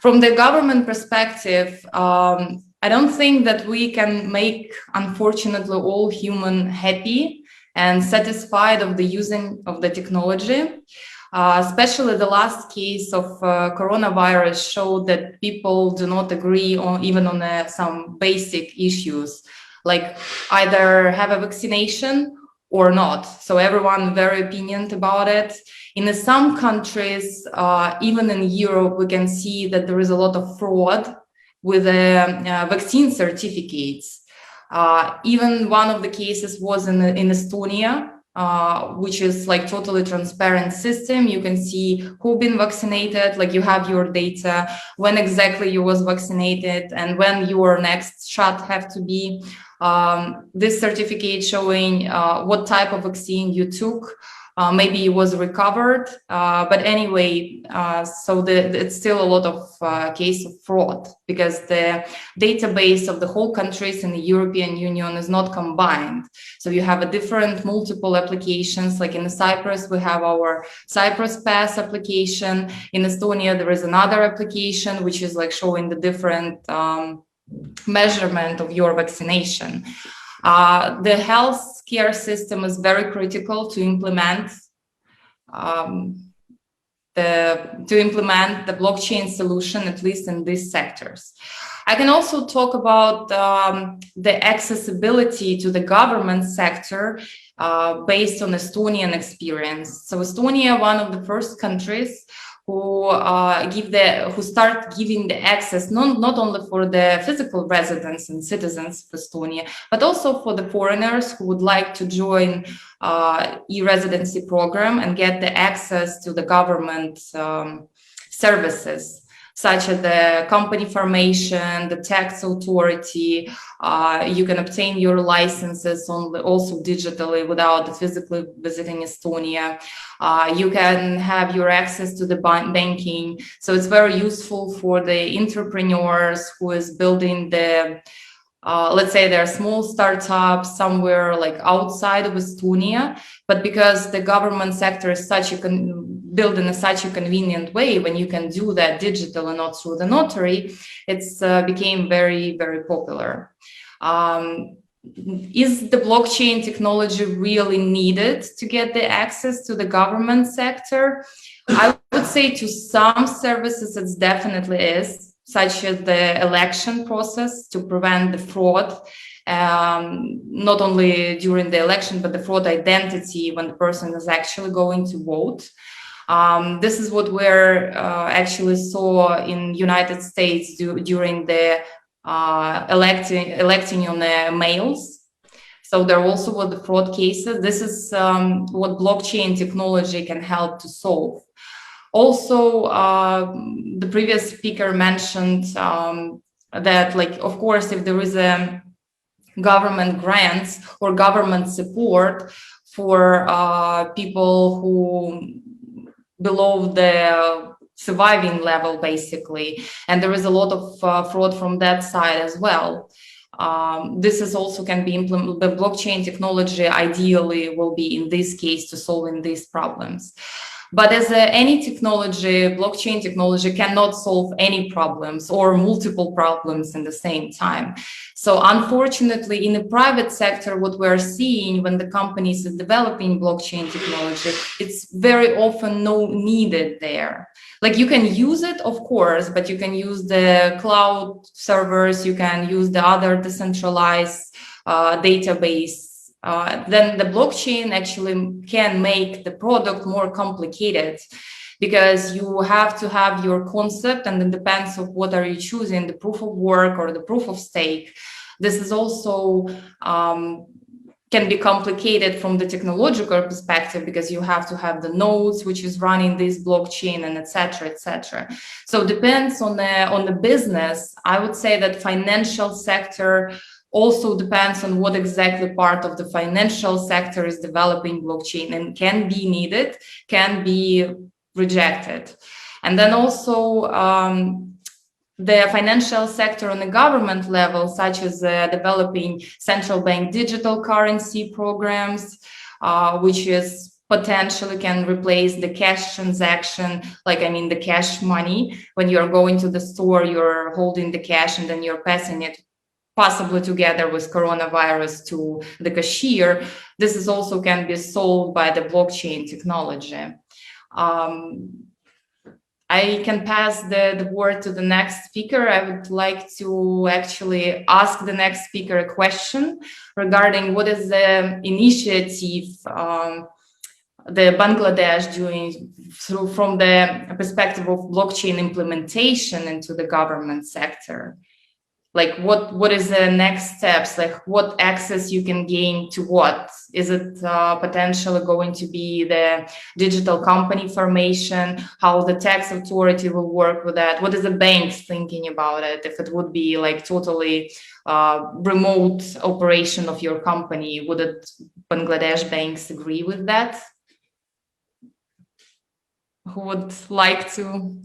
From the government perspective, I don't think that we can make, unfortunately, all human happy and satisfied of the using of the technology. Especially the last case of coronavirus showed that people do not agree on even on some basic issues, like either have a vaccination or not. So everyone very opinioned about it. In some countries, even in Europe, we can see that there is a lot of fraud with vaccine certificates. Even one of the cases was in Estonia, which is like totally transparent system. You can see who been vaccinated, like you have your data, when exactly you was vaccinated, and when your next shot have to be. This certificate showing what type of vaccine you took, maybe it was recovered, but anyway, so it's still a lot of case of fraud, because the database of the whole countries in the European Union is not combined. So you have a different multiple applications, like in Cyprus, we have our Cyprus Pass application. In Estonia, there is another application, which is like showing the different measurement of your vaccination. The health care system is very critical to implement to implement the blockchain solution, at least in these sectors. I can also talk about the accessibility to the government sector based on Estonian experience. So Estonia, one of the first countries who start giving the access not only for the physical residents and citizens of Estonia, but also for the foreigners who would like to join e-residency program and get the access to the government services, such as the company formation, the tax authority. You can obtain your licenses also digitally without physically visiting Estonia. You can have your access to the banking. So it's very useful for the entrepreneurs who is building the, let's say they're small startups somewhere like outside of Estonia, but because the government sector is built in such a convenient way, when you can do that digital and not through the notary, it's became very, very popular. Is the blockchain technology really needed to get the access to the government sector? I would say to some services it definitely is, such as the election process to prevent the fraud, not only during the election, but the fraud identity when the person is actually going to vote. This is what we're actually saw in United States during the electing on the mails. So there also were the fraud cases. This is what blockchain technology can help to solve. Also, the previous speaker mentioned that, like, of course, if there is a government grants or government support for people who below the surviving level, basically, and there is a lot of fraud from that side as well. This is also can be implemented. The blockchain technology ideally will be in this case to solving these problems. But as any technology, blockchain technology cannot solve any problems or multiple problems in the same time. So unfortunately, in the private sector, what we're seeing when the companies are developing blockchain technology, it's very often not needed there. Like, you can use it, of course, but you can use the cloud servers, you can use the other decentralized database. Then the blockchain actually can make the product more complicated, because you have to have your concept, and it depends on what are you choosing, the proof of work or the proof of stake. This is also can be complicated from the technological perspective, because you have to have the nodes which is running this blockchain, and etc., etc. So it depends on the business. I would say that financial sector also depends on what exactly part of the financial sector is developing blockchain, and can be needed, can be rejected. And then also the financial sector on the government level, such as developing central bank digital currency programs, which is potentially can replace the cash transaction, like, I mean, the cash money. When you're going to the store, you're holding the cash and then you're passing it, possibly together with coronavirus, to the cashier. This is also can be solved by the blockchain technology. I can pass the word to the next speaker. I would like to actually ask the next speaker a question regarding what is the initiative the Bangladesh doing from the perspective of blockchain implementation into the government sector. Like, what is the next steps? Like, what access you can gain to what? Is it potentially going to be the digital company formation? How the tax authority will work with that? What is the banks thinking about it? If it would be like totally remote operation of your company, would it Bangladesh banks agree with that? Who would like to?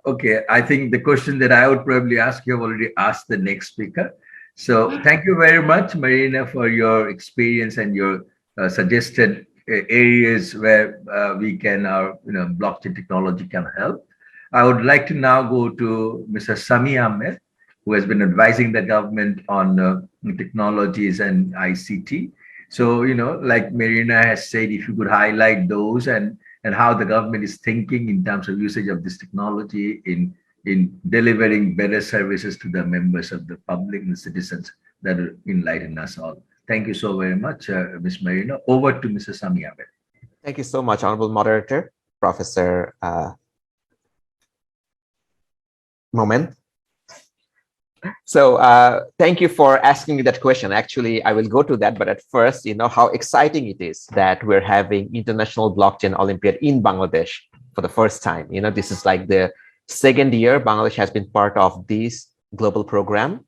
Okay, I think the question that I would probably ask, you have already asked the next speaker. So thank you very much, Marina, for your experience and your suggested areas where we can, blockchain technology can help. I would like to now go to Mr. Sami Ahmed, who has been advising the government on technologies and ICT. So, like Marina has said, if you could highlight those and how the government is thinking in terms of usage of this technology in delivering better services to the members of the public and citizens, that will enlighten us all. Thank you so very much, Ms. Marina. Over to Mr. Samiabe. Thank you so much, Honorable Moderator, Professor Moment. So thank you for asking me that question. Actually, I will go to that, but at first, how exciting it is that we're having International Blockchain Olympiad in Bangladesh for the first time. This is like the second year Bangladesh has been part of this global program.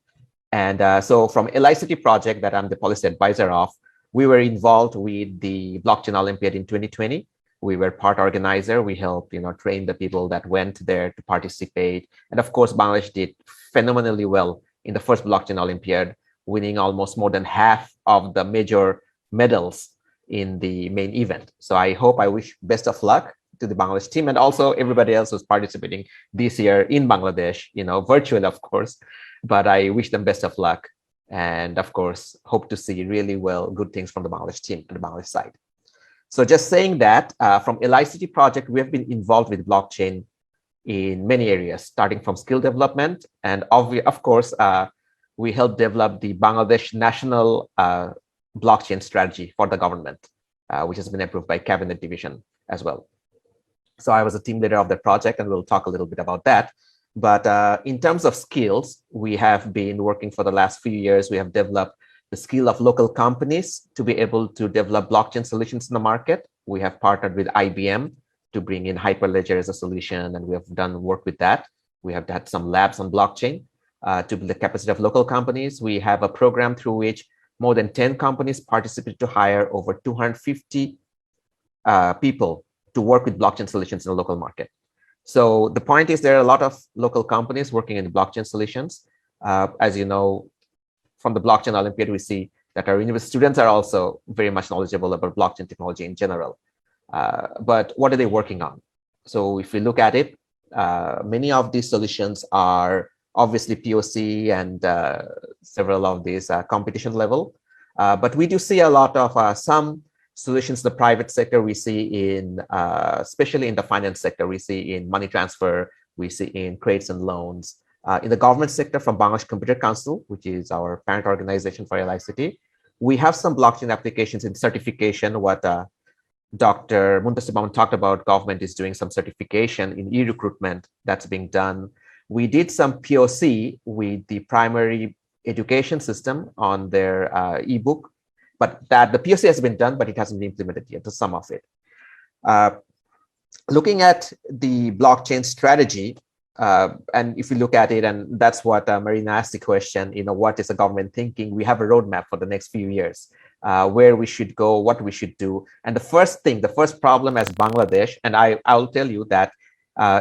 And so from LICT project that I'm the policy advisor of, we were involved with the Blockchain Olympiad in 2020. We were part organizer. We helped, train the people that went there to participate. And of course, Bangladesh did phenomenally well in the first Blockchain Olympiad, winning almost more than half of the major medals in the main event. So I wish best of luck to the Bangladesh team and also everybody else who's participating this year in Bangladesh, virtually, of course, but I wish them best of luck. And of course, hope to see really good things from the Bangladesh team and the Bangladesh side. So just saying that from LICT project, we have been involved with blockchain in many areas, starting from skill development. And of course, we helped develop the Bangladesh national blockchain strategy for the government, which has been approved by Cabinet Division as well. So I was a team leader of the project, and we'll talk a little bit about that. But in terms of skills, we have been working for the last few years. We have developed the skill of local companies to be able to develop blockchain solutions in the market. We have partnered with IBM to bring in Hyperledger as a solution, and we have done work with that. We have had some labs on blockchain to build the capacity of local companies. We have a program through which more than 10 companies participated to hire over 250 people to work with blockchain solutions in the local market. So the point is there are a lot of local companies working in blockchain solutions. As you know, from the Blockchain Olympiad, we see that our university students are also very much knowledgeable about blockchain technology in general. But what are they working on? So if we look at it, many of these solutions are obviously POC and several of these competition level. But we do see a lot of some solutions in the private sector. We see in, especially in the finance sector, we see in money transfer, we see in credits and loans. In the government sector from Bangladesh Computer Council, which is our parent organization for LICT, we have some blockchain applications in certification. What Dr. Muntasir talked about, government is doing some certification in e-recruitment that's being done. We did some POC with the primary education system on their ebook, but that the POC has been done, but it hasn't been implemented yet, to some of it. Looking at the blockchain strategy, and if you look at it, and that's what Marina asked the question, what is the government thinking? We have a roadmap for the next few years, where we should go, what we should do. And the first problem as Bangladesh, and I'll tell you that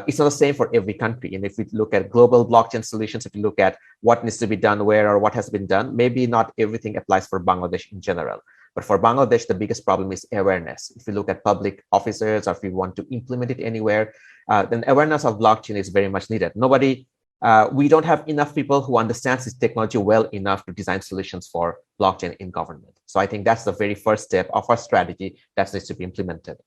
it's not the same for every country. And if we look at global blockchain solutions, if you look at what needs to be done where or what has been done, maybe not everything applies for Bangladesh in general. But for Bangladesh, the biggest problem is awareness. If you look at public officers, or if you want to implement it anywhere, then awareness of blockchain is very much needed. We don't have enough people who understand this technology well enough to design solutions for blockchain in government. So I think that's the very first step of our strategy that needs to be implemented.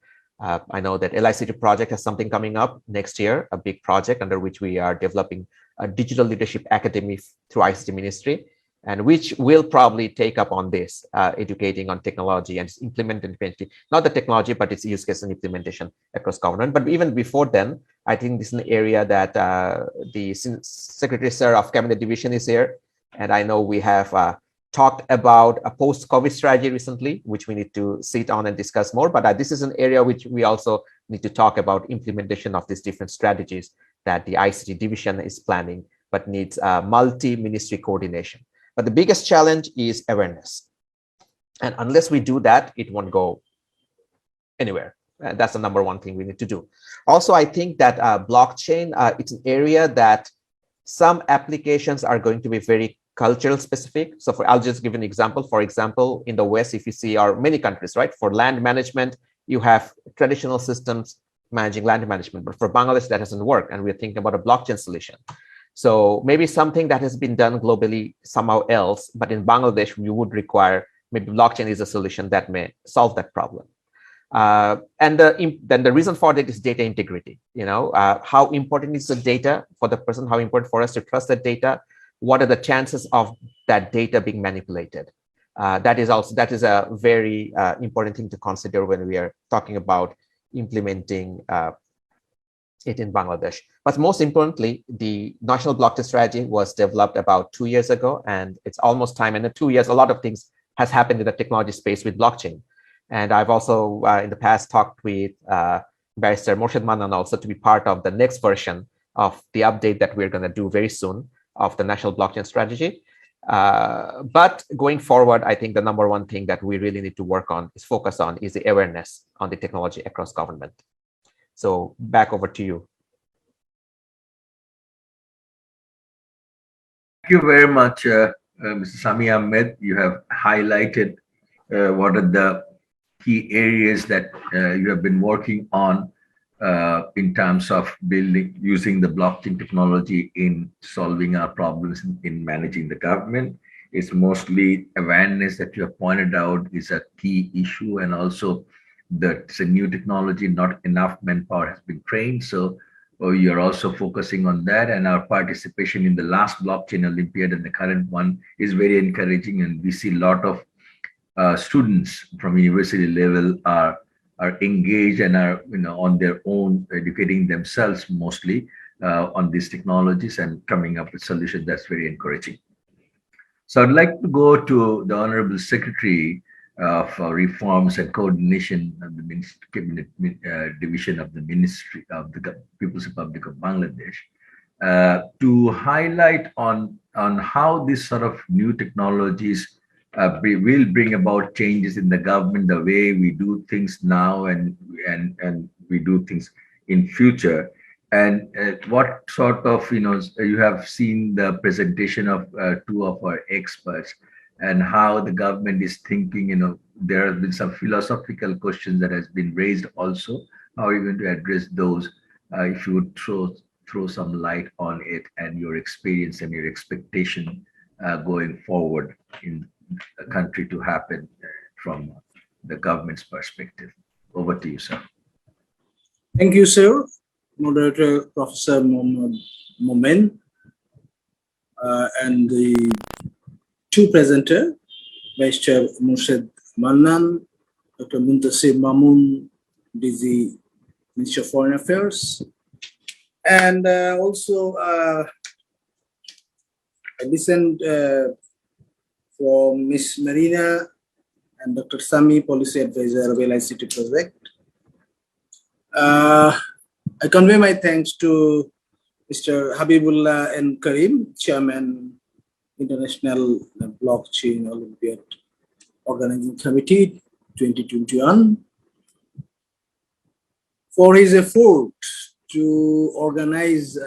I know that LICT project has something coming up next year, a big project under which we are developing a digital leadership academy through ICT ministry, and which will probably take up on this, educating on technology and implementing, not the technology, but its use case and implementation across government. But even before then, I think this is an area that the Secretary Sir of Cabinet Division is here. And I know we have talked about a post-COVID strategy recently, which we need to sit on and discuss more. But this is an area which we also need to talk about implementation of these different strategies that the ICT division is planning, but needs multi-ministry coordination. But the biggest challenge is awareness. And unless we do that, it won't go anywhere. That's the number one thing we need to do. Also, I think that blockchain, it's an area that some applications are going to be very cultural specific. So I'll just give an example. For example, in the West, if you see many countries, right? For land management, you have traditional systems managing land management, but for Bangladesh, that doesn't work. And we're thinking about a blockchain solution. So maybe something that has been done globally somehow else, but in Bangladesh, we would require maybe blockchain is a solution that may solve that problem. And then the reason for that is data integrity. How important is the data for the person? How important for us to trust that data? What are the chances of that data being manipulated? That is a very important thing to consider when we are talking about implementing it in Bangladesh. But most importantly, the national blockchain strategy was developed about 2 years ago, and it's almost time. And in 2 years, a lot of things has happened in the technology space with blockchain. And I've also in the past talked with Barrister Moeda Manthan also to be part of the next version of the update that we're going to do very soon of the national blockchain strategy. But going forward, I think the number one thing that we really need to work on is focus on is the awareness on the technology across government. So back over to you. Thank you very much, Mr. Sami Ahmed. You have highlighted what are the key areas that you have been working on in terms of using the blockchain technology in solving our problems in managing the government. It's mostly awareness that you have pointed out is a key issue, and also that it's a new technology, not enough manpower has been trained. So you're also focusing on that, and our participation in the last blockchain Olympiad and the current one is very encouraging, and we see a lot of students from university level are engaged and are on their own educating themselves mostly on these technologies and coming up with solutions. That's very encouraging. So I'd like to go to the Honorable Secretary of Reforms and Coordination of the Cabinet Division of the Ministry of the People's Republic of Bangladesh to highlight on how these sort of new technologies will bring about changes in the government, the way we do things now and we do things in future. And what sort of, you have seen the presentation of two of our experts and how the government is thinking, there have been some philosophical questions that has been raised also. How are you going to address those? If you would throw some light on it and your experience and your expectation going forward in the country to happen from the government's perspective. Over to you, sir. Thank you, sir. Moderator Professor Momen and the two presenters, Barrister Moeda Manthan, Dr. Muntasir Mamun, DG Ministry of Foreign Affairs, and also I listened from Ms. Marina and Dr. Sami, Policy Advisor of LICT Project. I convey my thanks to Mr. Habibullah and Karim, Chairman, International Blockchain Olympiad Organizing Committee 2021, for his effort to organize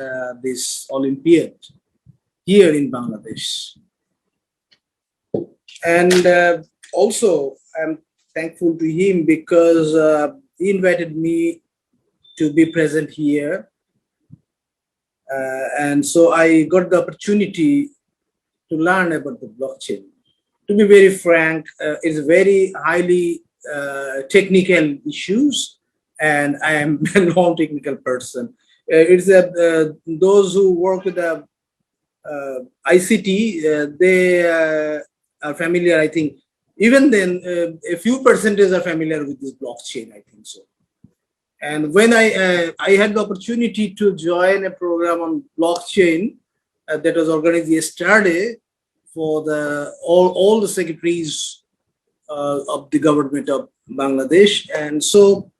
this Olympiad here in Bangladesh. And also, I'm thankful to him because he invited me to be present here. And so I got the opportunity to learn about the blockchain. To be very frank, it's very highly technical issues, and I am a non-technical person. It's those who work with the ICT, they are familiar, I think. Even then, a few percentages are familiar with this blockchain, I think so. And when I had the opportunity to join a program on blockchain that was organized yesterday for all the secretaries of the government of Bangladesh. And so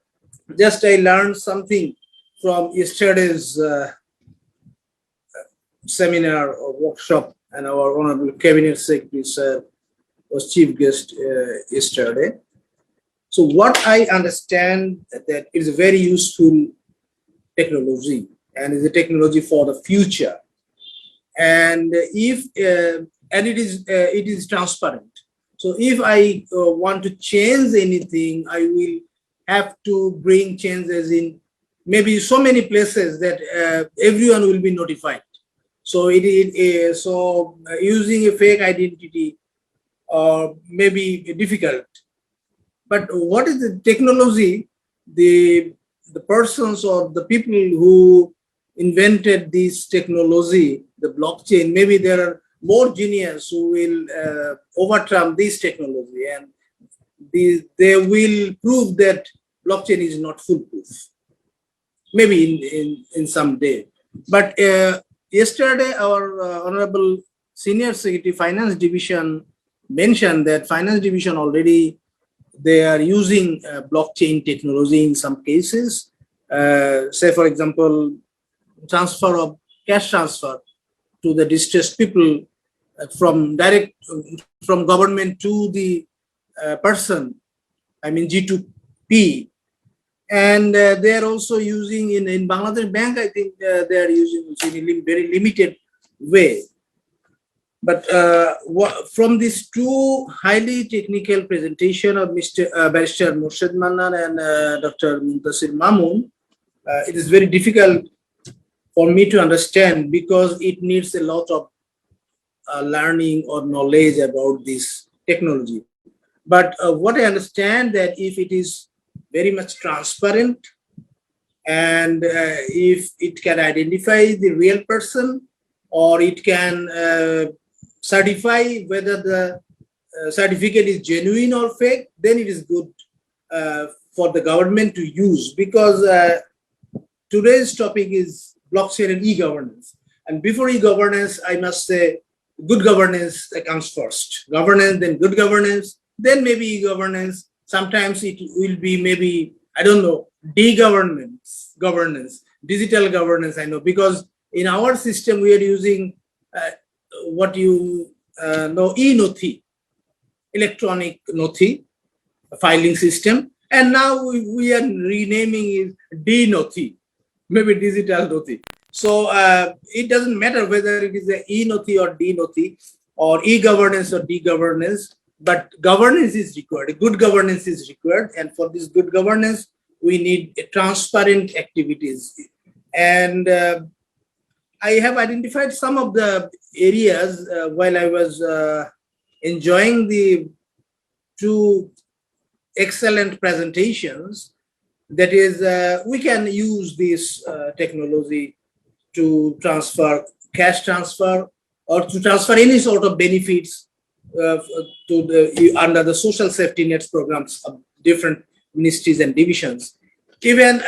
just I learned something from yesterday's seminar or workshop, and our Honorable Cabinet Secretary, sir, was chief guest yesterday. So what I understand that is a very useful technology and is a technology for the future. And if and it is transparent. So if I want to change anything, I will have to bring changes in maybe so many places that everyone will be notified. So so using a fake identity or maybe difficult. But what is the technology? The persons or the people who invented this technology, the blockchain, maybe there are more genius who will overcome this technology, and they will prove that blockchain is not foolproof. Maybe in some day. But yesterday, our Honorable Senior Secretary Finance Division mentioned that Finance Division already they are using blockchain technology in some cases. Say, for example, transfer of cash transfer to the distressed people from government to the person, I mean G2P. And they are also using in Bangladesh Bank, I think they are using in a very limited way. But from these two highly technical presentation of Mr. Barrister Murshid Mannan and Dr. Muntasir Mamun, it is very difficult for me to understand because it needs a lot of learning or knowledge about this technology. But what I understand that if it is very much transparent and if it can identify the real person or it can certify whether the certificate is genuine or fake, then it is good for the government to use, because today's topic is blockchain and e-governance. And before e-governance, I must say good governance comes first. Governance, then good governance, then maybe e-governance. Sometimes it will be maybe, I don't know, governance, digital governance, I know, because in our system we are using what you know, e-Nothi, electronic Nothi, filing system. And now we are renaming it D-Nothi, maybe digital Nothi. So it doesn't matter whether it is a e-Nothi or D-Nothi or e-governance or d-governance, but governance is required. Good governance is required. And for this good governance, we need transparent activities. And I have identified some of the areas while I was enjoying the two excellent presentations. That is, we can use this technology to transfer cash transfer or to transfer any sort of benefits under the social safety nets programs of different ministries and divisions. Even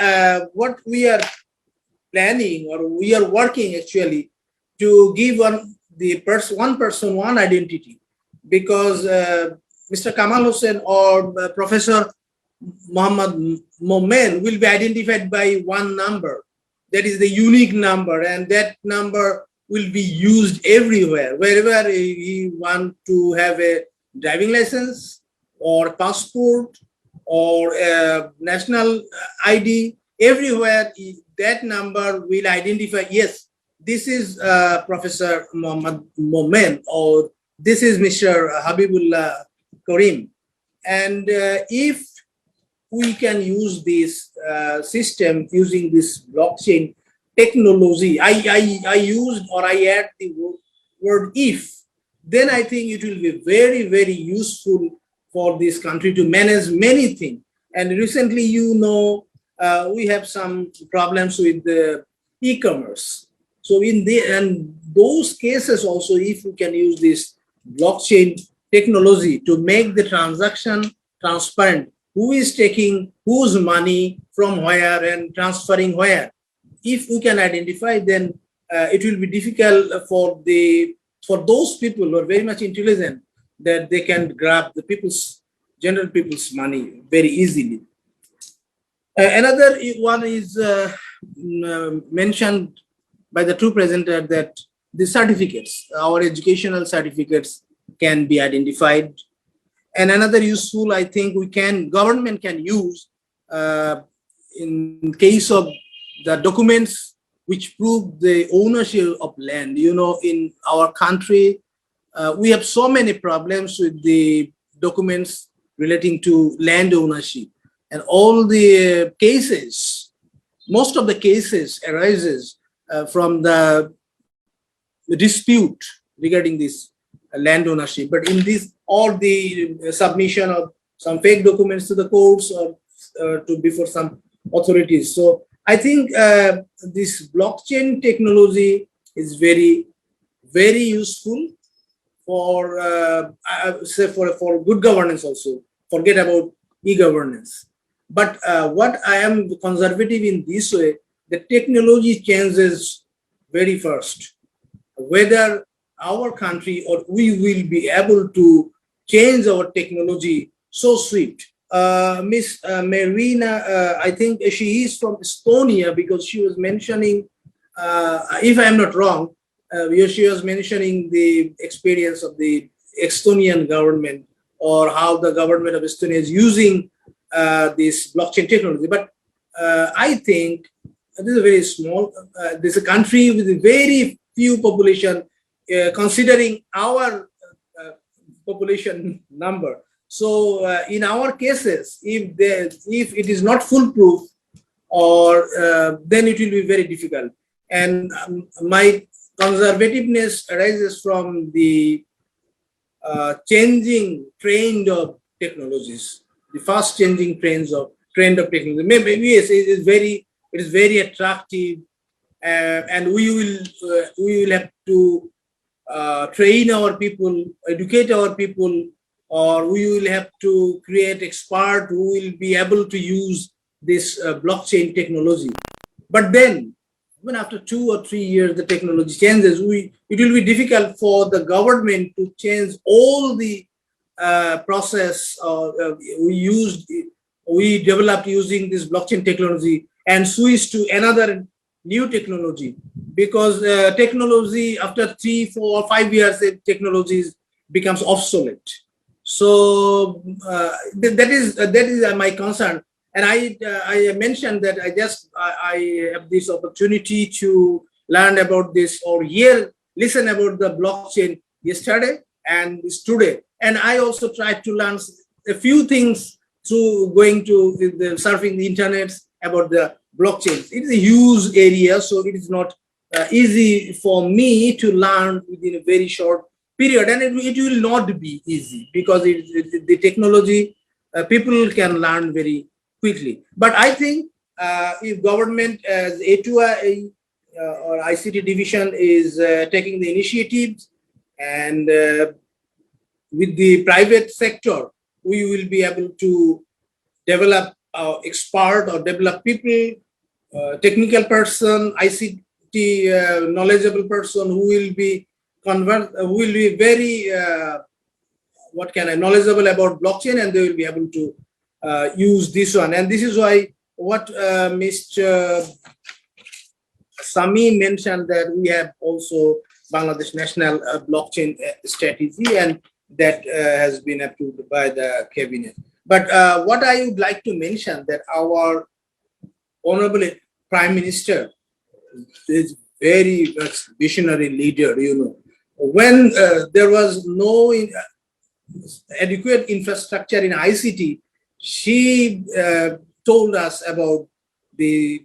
what we are planning, or we are working actually to give one person one identity, because Mr. Kamal Hussain or Professor Muhammad Momen will be identified by one number. That is the unique number, and that number will be used everywhere. Wherever he want to have a driving license or passport or national ID, everywhere that number will identify, yes, this is Professor Muhammad Momen, or this is Mr. Habibullah Karim. And if we can use this system using this blockchain technology, I used or I add the word if, then I think it will be very, very useful for this country to manage many things. And recently, you know, we have some problems with the e-commerce. So in those cases also, if we can use this blockchain technology to make the transaction transparent, who is taking whose money from where and transferring where. If we can identify, then it will be difficult for those people who are very much intelligent, that they can grab the general people's money very easily. Another one is mentioned by the two presenters, that the certificates, our educational certificates, can be identified. And another useful, I think, government can use in case of the documents which prove the ownership of land. You know, in our country, we have so many problems with the documents relating to land ownership. And all the cases, most of the cases arises from the dispute regarding this land ownership. But in this, all the submission of some fake documents to the courts or before some authorities. So I think this blockchain technology is very, very useful for say for good governance also. Forget about e-governance. But what I am conservative in this way, the technology changes very first. Whether our country or we will be able to change our technology so swift. Miss Marina, I think she is from Estonia because she was mentioning, if I am not wrong, she was mentioning the experience of the Estonian government or how the government of Estonia is using this blockchain technology. But I think this is a very small, this is a country with a very few population, considering our population number. So in our cases, if it is not foolproof, or then it will be very difficult. And my conservativeness arises from the changing trend of technologies, the fast changing trend of technology. Maybe yes, it is very attractive, and we will have to train our people, educate our people, or we will have to create experts who will be able to use this blockchain technology. But then, even after 2 or 3 years, the technology changes. It will be difficult for the government to change all the process we developed using this blockchain technology and switch to another new technology, because technology after 3, 4, or 5 years, technology becomes obsolete. So that is my concern. And I mentioned that I have this opportunity to learn about this or listen about the blockchain yesterday and today. And I also tried to learn a few things through going to surfing the internet about the blockchain. It is a huge area, so it is not easy for me to learn within a very short period. And it will not be easy because the technology, people can learn very quickly. But I think if government as A2I or ICT division is taking the initiatives, and with the private sector, we will be able to develop expert or develop people, technical person, ICT knowledgeable person who will be very knowledgeable about blockchain, and they will be able to use this one. And this is why what Mr. Sami mentioned, that we have also Bangladesh National Blockchain Strategy, and that has been approved by the cabinet. But what I would like to mention, that our Honorable Prime Minister is very much visionary leader. When there was no adequate infrastructure in ICT, she told us about the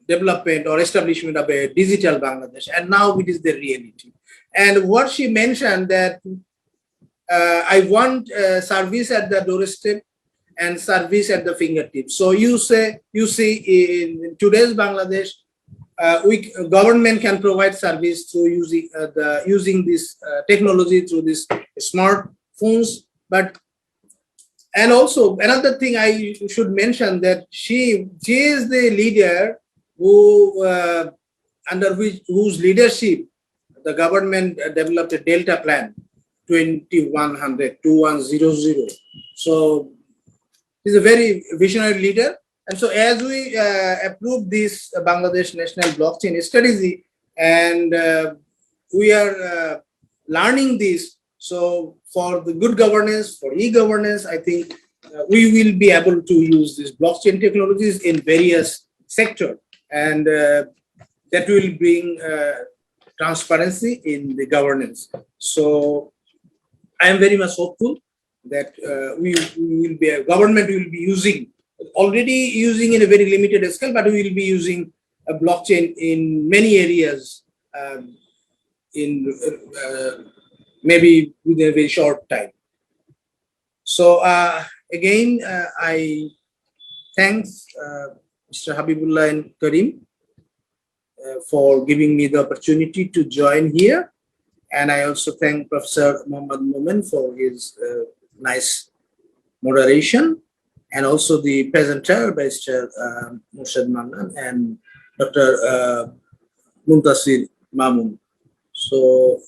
development or establishment of a digital Bangladesh, and now it is the reality. And what she mentioned, that I want service at the doorstep and service at the fingertips. So you see, in today's Bangladesh, government can provide service through using this technology, through these smartphones. And also another thing I should mention, that she is the leader who whose leadership the government developed a Delta Plan 2100. So he's a very visionary leader. And so as we approve this Bangladesh National Blockchain Strategy, and we are learning this, so for the good governance, for e-governance, I think we will be able to use these blockchain technologies in various sectors, and that will bring transparency in the governance. So I am very much hopeful that government will be already using in a very limited scale, but we will be using a blockchain in many areas, in maybe within a very short time. So again, I thank Mr. Habibullah and Karim for giving me the opportunity to join here. And I also thank Professor Muhammad Momen for his nice moderation, and also the presenter, Mr. Murshid Manthan and Dr. Muntasir Mamun. So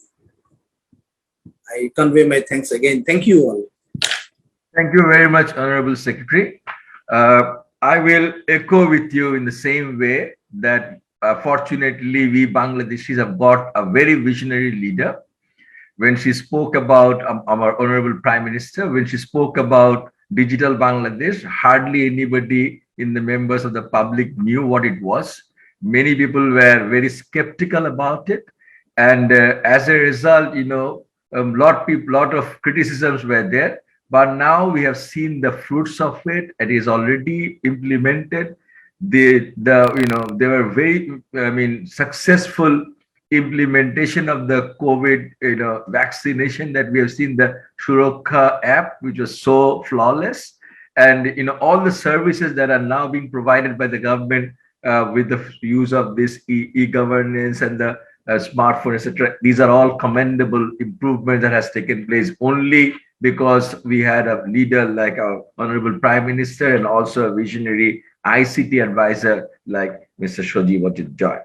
I convey my thanks again. Thank you all. Thank you very much, Honorable Secretary. I will echo with you in the same way that fortunately we Bangladeshis have got a very visionary leader. When she spoke about our Honorable Prime Minister, when she spoke about digital Bangladesh, hardly anybody in the members of the public knew what it was. Many people were very skeptical about it. And as a result, you know, lot of criticisms were there. But now we have seen the fruits of it. It is already implemented. They were very, successful implementation of the COVID, vaccination that we have seen, the Surakha app, which was so flawless, and all the services that are now being provided by the government with the use of this e-governance and the smartphone, etc. These are all commendable improvements that has taken place only because we had a leader like our Honorable Prime Minister and also a visionary ICT advisor like Mr. Shoji Joy.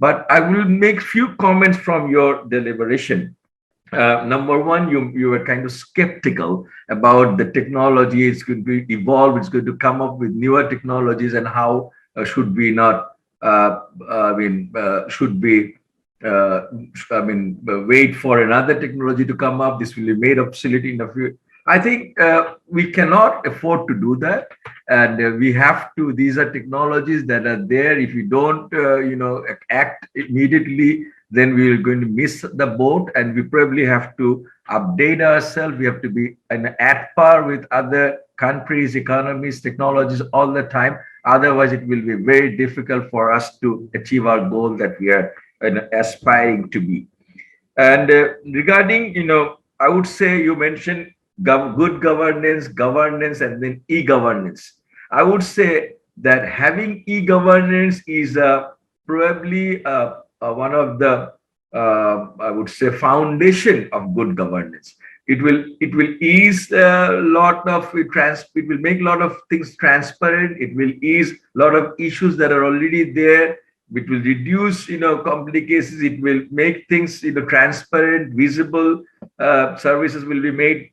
But I will make few comments from your deliberation. Number one, you were kind of skeptical about the technology. It's going to evolve. It's going to come up with newer technologies, and how should we not? Should we? Wait for another technology to come up. This will be made obsolete in the future. I think we cannot afford to do that, and we have to. These are technologies that are there. If we don't, act immediately, then we are going to miss the boat, and we probably have to update ourselves. We have to be at par with other countries' economies, technologies all the time. Otherwise, it will be very difficult for us to achieve our goal that we are aspiring to be. And regarding, I would say you mentioned good governance, and then e-governance. I would say that having e-governance is probably one of the, I would say, foundation of good governance. It will ease a lot of it will make a lot of things transparent. It will ease a lot of issues that are already there. It will reduce, complications. It will make things, transparent, visible. Services will be made,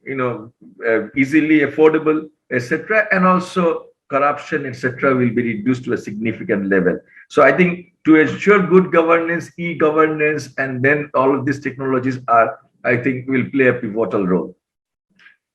easily affordable, etc. And also corruption, etc., will be reduced to a significant level. So I think to ensure good governance, e-governance, and then all of these technologies are, I think, will play a pivotal role.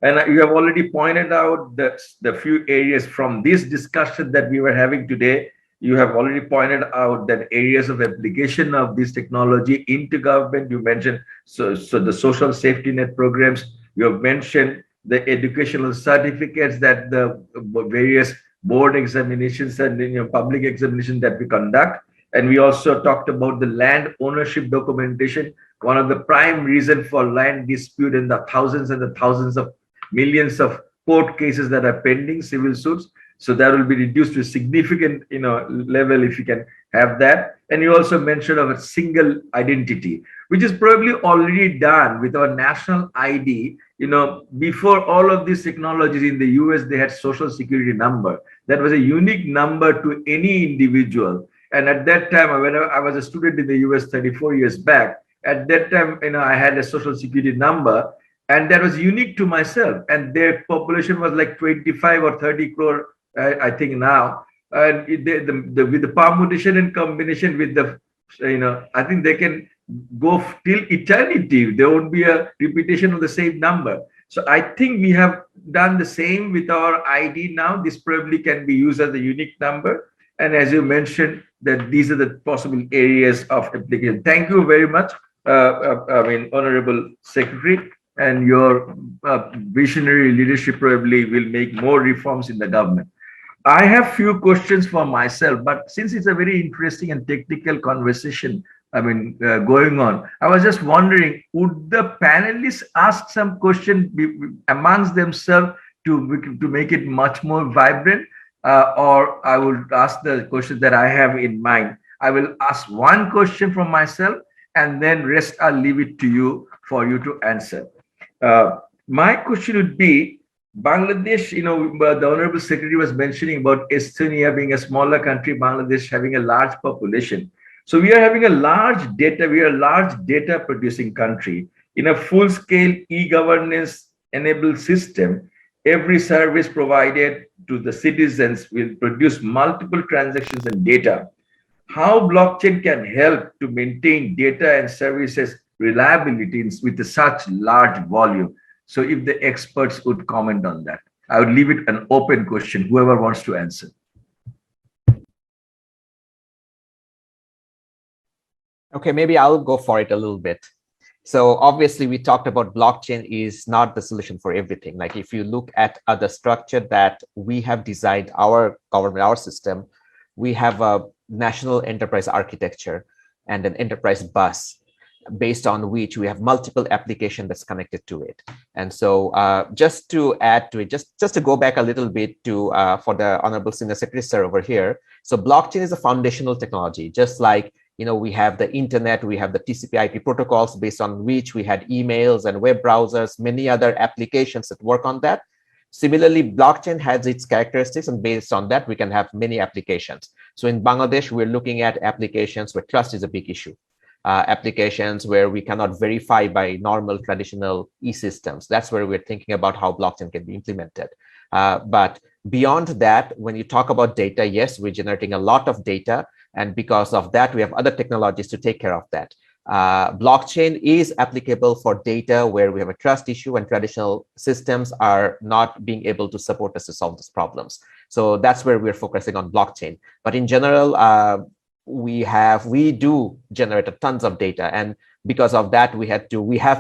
And you have already pointed out that the few areas from this discussion that we were having today. You have already pointed out that areas of application of this technology into government. You mentioned so the social safety net programs. You have mentioned the educational certificates that the various board examinations and public examinations that we conduct. And we also talked about the land ownership documentation. One of the prime reasons for land dispute and the thousands and the thousands of millions of court cases that are pending, civil suits. So that will be reduced to a significant, level if you can have that. And you also mentioned of a single identity, which is probably already done with our national ID. Before all of these technologies in the US, they had social security number. That was a unique number to any individual. And at that time, when I was a student in the US 34 years back, at that time, I had a social security number, and that was unique to myself. And their population was like 25 or 30 crore. I think now, and with the permutation and combination with the, I think they can go till eternity. There won't be a repetition of the same number. So I think we have done the same with our ID now. This probably can be used as a unique number. And as you mentioned, that these are the possible areas of application. Thank you very much, Honorable Secretary. And your visionary leadership probably will make more reforms in the government. I have few questions for myself, but since it's a very interesting and technical conversation, going on. I was just wondering, would the panelists ask some question amongst themselves to make it much more vibrant, or I will ask the questions that I have in mind. I will ask one question from myself, and then rest I'll leave it to you for you to answer. My question would be, Bangladesh, the Honorable Secretary was mentioning about Estonia being a smaller country, Bangladesh having a large population. So we are having a large data producing country. In a full-scale e-governance enabled system, every service provided to the citizens will produce multiple transactions and data. How blockchain can help to maintain data and services reliability with such large volume? So if the experts would comment on that, I would leave it an open question, whoever wants to answer. Okay, maybe I'll go for it a little bit. So obviously we talked about blockchain is not the solution for everything. Like if you look at the structure that we have designed our government, our system, we have a national enterprise architecture and an enterprise bus based on which we have multiple applications that's connected to it. And so just to add to it, just to go back a little bit to for the Honorable Senior Secretary Sir over here. So blockchain is a foundational technology, just like we have the internet, we have the TCP/IP protocols based on which we had emails and web browsers, many other applications that work on that. Similarly, blockchain has its characteristics, and based on that, we can have many applications. So in Bangladesh, we're looking at applications where trust is a big issue. Applications where we cannot verify by normal traditional e-systems. That's where we're thinking about how blockchain can be implemented. But beyond that, when you talk about data, yes, we're generating a lot of data. And because of that, we have other technologies to take care of that. Blockchain is applicable for data where we have a trust issue and traditional systems are not being able to support us to solve these problems. So that's where we're focusing on blockchain. But in general, we do generate tons of data. And because of that, we have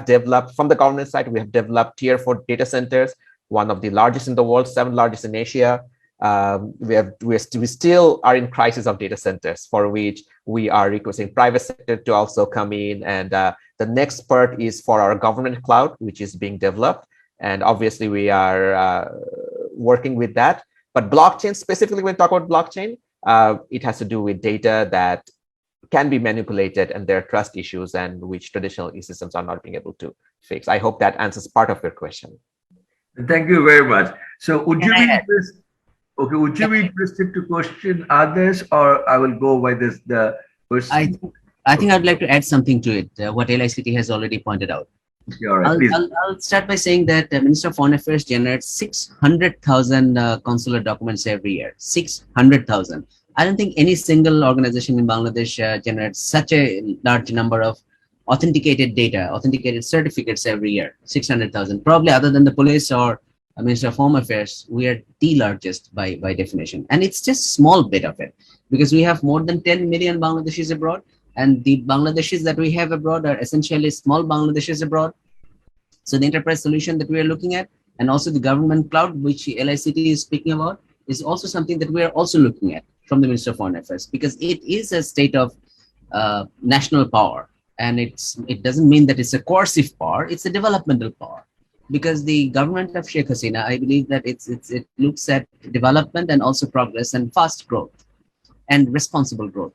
developed, from the government side, we have developed tier 4 data centers, one of the largest in the world, 7th largest in Asia. We still are in crisis of data centers, for which we are requesting private sector to also come in. And the next part is for our government cloud, which is being developed. And obviously we are working with that. But blockchain, specifically when we talk about blockchain, it has to do with data that can be manipulated, and there are trust issues and which traditional e-systems are not being able to fix. I hope that answers part of your question. Thank you very much. So would you be interested? Okay, would you be interested to question others, or I will go by the person? I think I'd like to add something to it, what LICT has already pointed out. Yeah, all right, I'll start by saying that the Minister of Foreign Affairs generates 600,000 consular documents every year. 600,000. I don't think any single organization in Bangladesh generates such a large number of authenticated data, authenticated certificates every year. 600,000. Probably other than the police or Minister of Home Affairs, we are the largest by definition. And it's just a small bit of it, because we have more than 10 million Bangladeshis abroad, and the Bangladeshis that we have abroad are essentially small Bangladeshis abroad. So the enterprise solution that we are looking at, and also the government cloud, which LICT is speaking about, is also something that we are also looking at from the Minister of Foreign Affairs, because it is a state of national power. And it doesn't mean that it's a coercive power, it's a developmental power. Because the government of Sheikh Hasina, I believe that it looks at development and also progress and fast growth and responsible growth.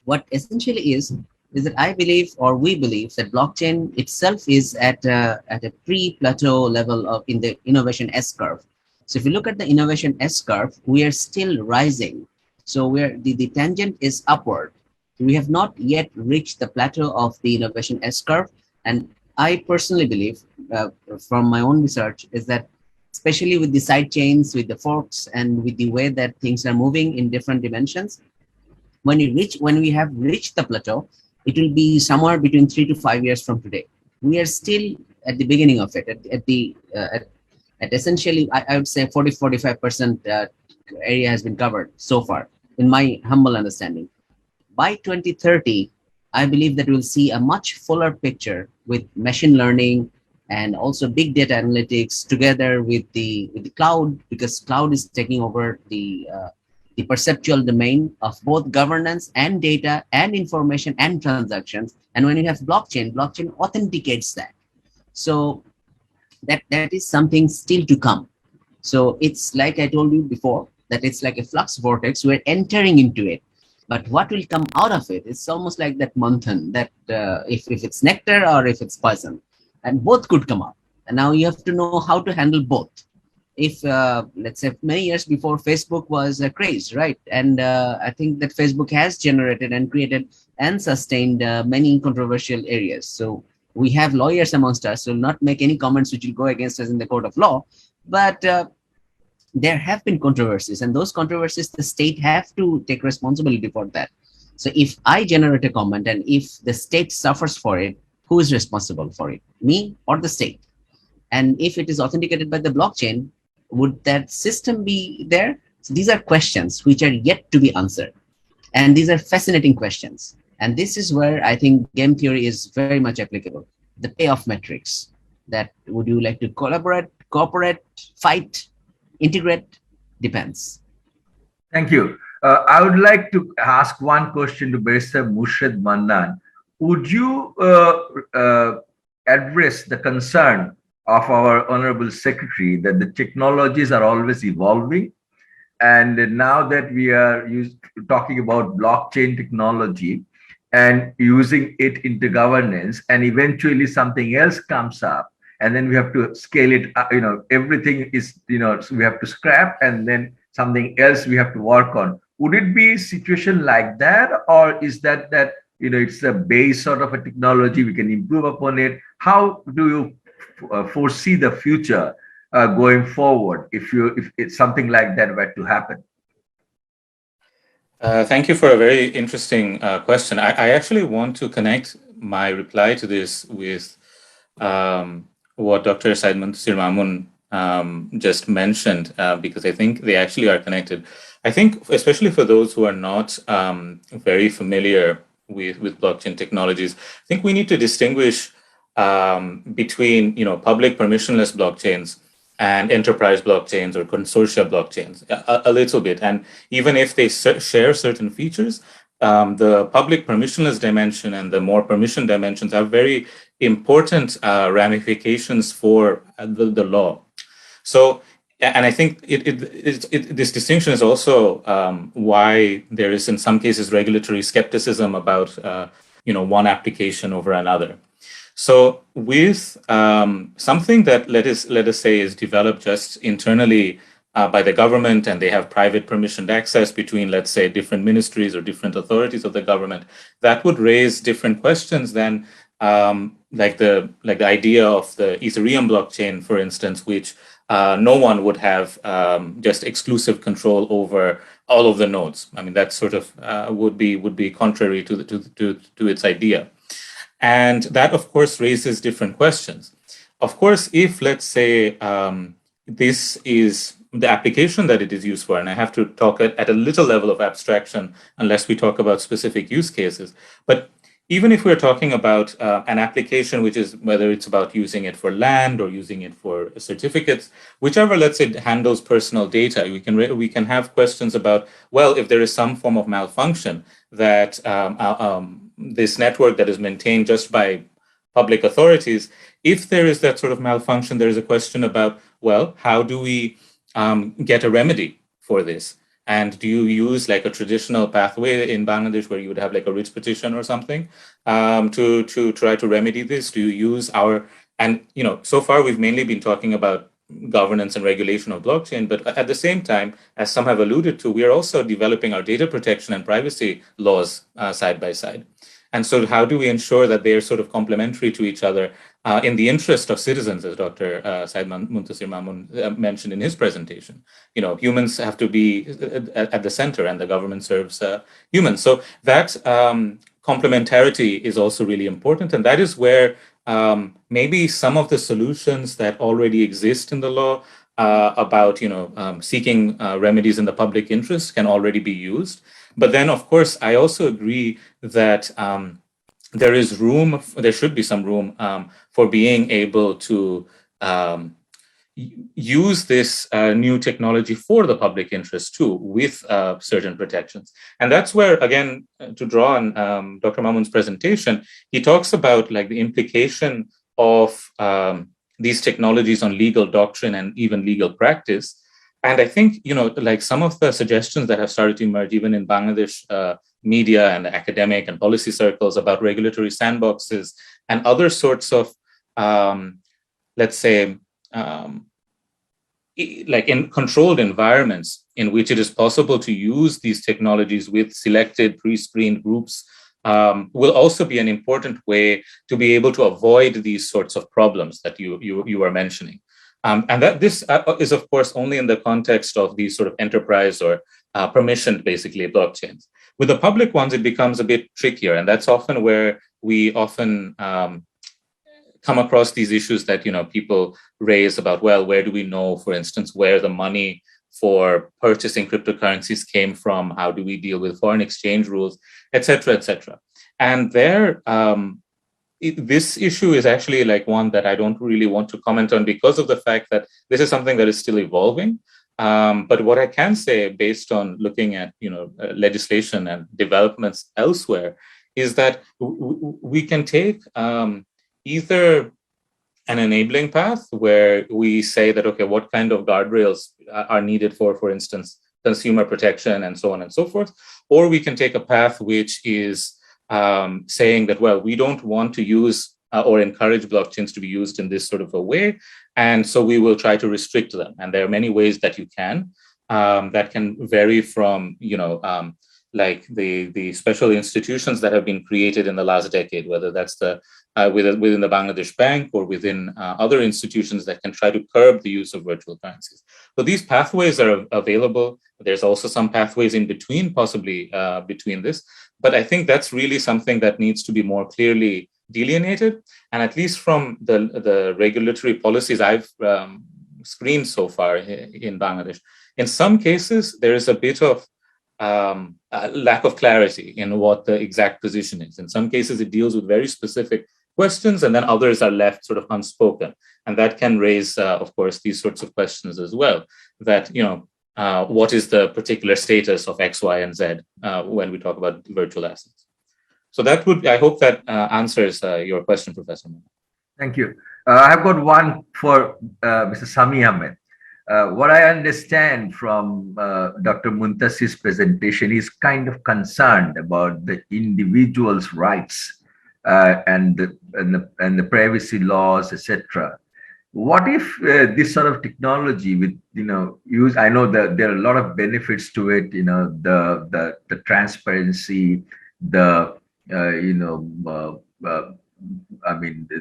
What essentially is that I believe, or we believe, that blockchain itself is at a pre-plateau level in the innovation S-curve. So if you look at the innovation S-curve, we are still rising. So the tangent is upward. We have not yet reached the plateau of the innovation S-curve. And I personally believe, from my own research, is that especially with the side chains, with the forks, and with the way that things are moving in different dimensions, when we have reached the plateau, it will be somewhere between 3 to 5 years from today. We are still at the beginning of it, at essentially, I would say 40-45% area has been covered so far, in my humble understanding. By 2030, I believe that we'll see a much fuller picture with machine learning and also big data analytics together with the cloud, because cloud is taking over the the perceptual domain of both governance and data and information and transactions. And when you have blockchain, blockchain authenticates that. So that is something still to come. So it's like I told you before, that it's like a flux vortex. We're entering into it. But what will come out of it, it's almost like that manthan, that if it's nectar or if it's poison. And both could come out. And now you have to know how to handle both. If, let's say, many years before, Facebook was a craze, right? And I think that Facebook has generated and created and sustained many controversial areas. So we have lawyers amongst us, so not make any comments which will go against us in the court of law. But there have been controversies, and those controversies, the state have to take responsibility for that. So if I generate a comment and if the state suffers for it, who is responsible for it? Me or the state? And if it is authenticated by the blockchain, would that system be there? So these are questions which are yet to be answered. And these are fascinating questions. And this is where I think game theory is very much applicable. The payoff metrics. That would you like to collaborate, cooperate, fight, integrate? Depends. Thank you. I would like to ask one question to Barrister Samudra Manthan. Would you address the concern of our Honorable Secretary that the technologies are always evolving? And now that we are talking about blockchain technology and using it into governance, and eventually something else comes up, and then we have to scale it, everything is, so we have to scrap, and then something else we have to work on. Would it be a situation like that? Or is that it's a base sort of a technology, we can improve upon it? How do you foresee the future going forward if it's something like that were to happen? Thank you for a very interesting question. I actually want to connect my reply to this with what Dr. Samudra Manthan just mentioned, because I think they actually are connected. I think, especially for those who are not very familiar with blockchain technologies, I think we need to distinguish between public permissionless blockchains and enterprise blockchains or consortia blockchains a little bit. And even if they share certain features, the public permissionless dimension and the more permission dimensions have very important ramifications for the law. So, and I think this distinction is also why there is, in some cases, regulatory skepticism about one application over another. So with something that let us say is developed just internally by the government, and they have private permissioned access between, let's say, different ministries or different authorities of the government, that would raise different questions than like the idea of the Ethereum blockchain, for instance, which no one would have just exclusive control over all of the nodes. I mean, that sort of would be contrary to its idea. And that, of course, raises different questions. Of course, if, let's say, this is the application that it is used for, and I have to talk at a little level of abstraction unless we talk about specific use cases. But even if we're talking about an application, which is whether it's about using it for land or using it for certificates, whichever, let's say, handles personal data, we can have questions about, well, if there is some form of malfunction that this network that is maintained just by public authorities, if there is that sort of malfunction, there is a question about, well, how do we get a remedy for this? And do you use like a traditional pathway in Bangladesh where you would have like a writ petition or something to try to remedy this? Do you use so far we've mainly been talking about governance and regulation of blockchain, but at the same time, as some have alluded to, we are also developing our data protection and privacy laws side by side. And so how do we ensure that they are sort of complementary to each other in the interest of citizens, as Dr. Samudra mentioned in his presentation? Humans have to be at the center, and the government serves humans. So that complementarity is also really important. And that is where maybe some of the solutions that already exist in the law about seeking remedies in the public interest can already be used. But then, of course, I also agree that there should be some room for being able to, use this new technology for the public interest too, with certain protections. And that's where, again, to draw on Dr. Mamun's presentation, he talks about like the implication of these technologies on legal doctrine and even legal practice. And I think, like some of the suggestions that have started to emerge even in Bangladesh media and academic and policy circles about regulatory sandboxes and other sorts of, let's say, like in controlled environments in which it is possible to use these technologies with selected pre-screened groups will also be an important way to be able to avoid these sorts of problems that you are mentioning. And that this is, of course, only in the context of these sort of enterprise or permissioned, basically, blockchains. With the public ones, it becomes a bit trickier. And that's often where we often come across these issues that people raise about, well, where do we know, for instance, where the money for purchasing cryptocurrencies came from? How do we deal with foreign exchange rules, et cetera, et cetera? And there, this issue is actually like one that I don't really want to comment on because of the fact that this is something that is still evolving. But what I can say, based on looking at legislation and developments elsewhere, is that we can take either an enabling path where we say that, okay, what kind of guardrails are needed for instance, consumer protection and so on and so forth, or we can take a path which is saying that, well, we don't want to use or encourage blockchains to be used in this sort of a way, and so we will try to restrict them. And there are many ways that you can, that can vary from, like the special institutions that have been created in the last decade, whether that's the within the Bangladesh Bank or within other institutions that can try to curb the use of virtual currencies. So these pathways are available. There's also some pathways in between, possibly between this. But I think that's really something that needs to be more clearly delineated. And at least from the regulatory policies I've screened so far in Bangladesh, in some cases, there is a bit of lack of clarity in what the exact position is. In some cases, it deals with very specific questions, and then others are left sort of unspoken. And that can raise, of course, these sorts of questions as well, that, what is the particular status of X, Y, and Z when we talk about virtual assets? So I hope that answers your question, Professor. Thank you. I've got one for Mr. Sami Ahmed. What I understand from Dr. Muntasir's presentation is kind of concerned about the individual's rights and the privacy laws, etc. What if this sort of technology with use? I know that there are a lot of benefits to it. The transparency, the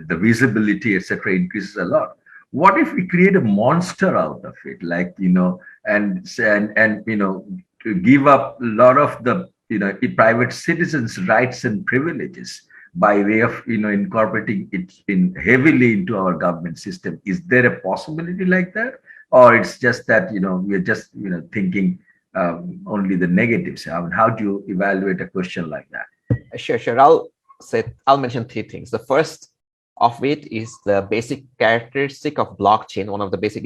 the visibility, etc. increases a lot. What if we create a monster out of it, like and to give up a lot of the private citizens' rights and privileges by way of incorporating it heavily into our government system? Is there a possibility like that, or it's just that we're just thinking only the negatives? I mean, how do you evaluate a question like that? Sure. I'll mention three things. The first of it is the basic characteristic of blockchain. One of the basic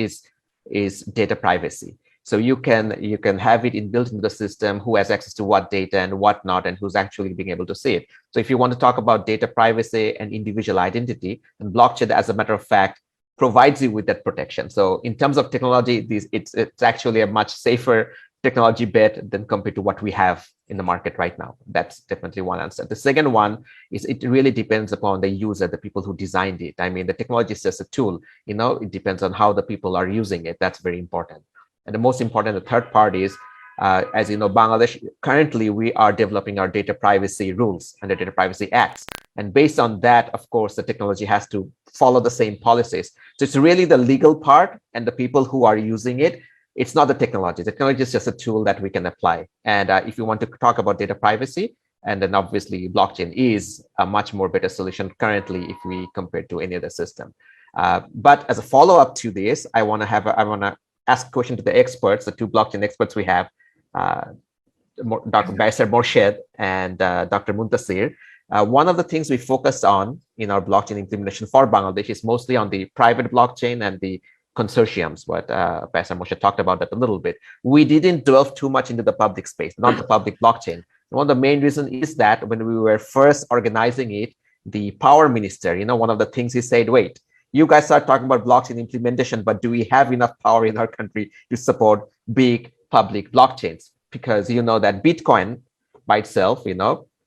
is data privacy. So you can have it inbuilt into the system, who has access to what data and what not, and who's actually being able to see it. So if you want to talk about data privacy and individual identity, and blockchain, as a matter of fact, provides you with that protection. So in terms of technology, it's actually a much safer technology bet than compared to what we have in the market right now. That's definitely one answer. The second one is it really depends upon the user, the people who designed it. I mean, the technology is just a tool, it depends on how the people are using it. That's very important. And the most important, the third part is, as you know, Bangladesh, currently we are developing our data privacy rules and the data privacy acts. And based on that, of course, the technology has to follow the same policies. So it's really the legal part and the people who are using it. It's not the technology. The technology is just a tool that we can apply. And if you want to talk about data privacy, and then obviously blockchain is a much more better solution currently if we compare to any other system. But as a follow-up to this, I want to ask a question to the experts, the two blockchain experts we have, Dr. Barrister Morshed and Dr. Muntasir. One of the things we focus on in our blockchain implementation for Bangladesh is mostly on the private blockchain and the consortiums, what Pastor Moshe talked about that a little bit. We didn't delve too much into the public space, not the public blockchain. One of the main reasons is that when we were first organizing it, the power minister, one of the things he said, wait, you guys are talking about blockchain implementation, but do we have enough power in our country to support big public blockchains? Because you know that Bitcoin by itself,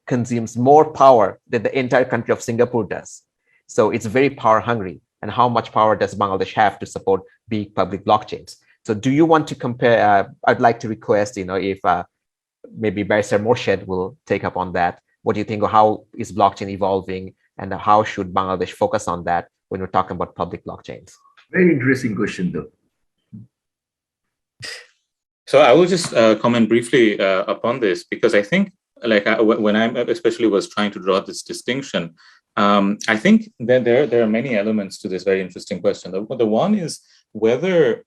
consumes more power than the entire country of Singapore does. So it's very power hungry. And how much power does Bangladesh have to support big public blockchains? So do you want to compare? I'd like to request, if maybe Barrister Morshed will take up on that. What do you think, or how is blockchain evolving, and how should Bangladesh focus on that when we're talking about public blockchains? Very interesting question, though. So I will just comment briefly upon this, because I think, when I especially was trying to draw this distinction, I think that there are many elements to this very interesting question. The one is whether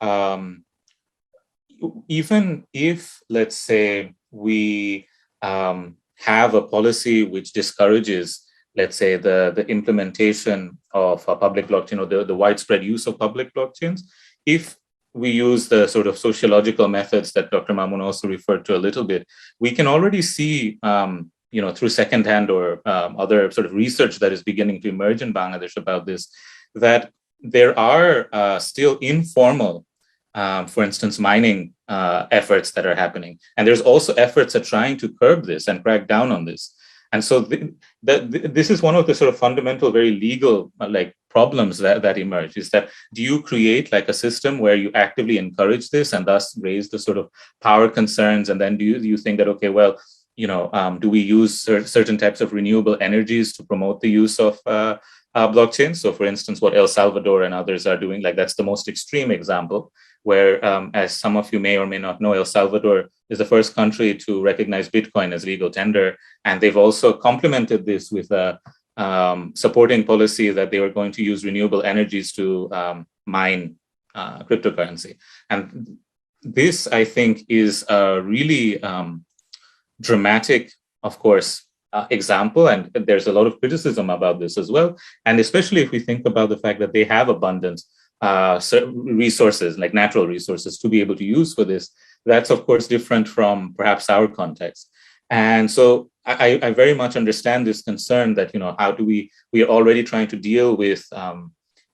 even if, let's say, we have a policy which discourages, let's say, the implementation of a public blockchain, or the widespread use of public blockchains, if we use the sort of sociological methods that Dr. Mamoon also referred to a little bit, we can already see, through secondhand or other sort of research that is beginning to emerge in Bangladesh about this, that there are still informal, for instance, mining efforts that are happening. And there's also efforts at trying to curb this and crack down on this. And so this is one of the sort of fundamental, very legal problems that emerge, is that do you create a system where you actively encourage this and thus raise the sort of power concerns? And then do you think that, okay, well, do we use certain types of renewable energies to promote the use of blockchain? So for instance, what El Salvador and others are doing, that's the most extreme example, where, as some of you may or may not know, El Salvador is the first country to recognize Bitcoin as legal tender. And they've also complemented this with a supporting policy that they were going to use renewable energies to mine cryptocurrency. And this, I think, is a really dramatic, of course, example. And there's a lot of criticism about this as well. And especially if we think about the fact that they have abundant resources, like natural resources, to be able to use for this. That's, of course, different from perhaps our context. And so I very much understand this concern that, how do we are already trying to deal with,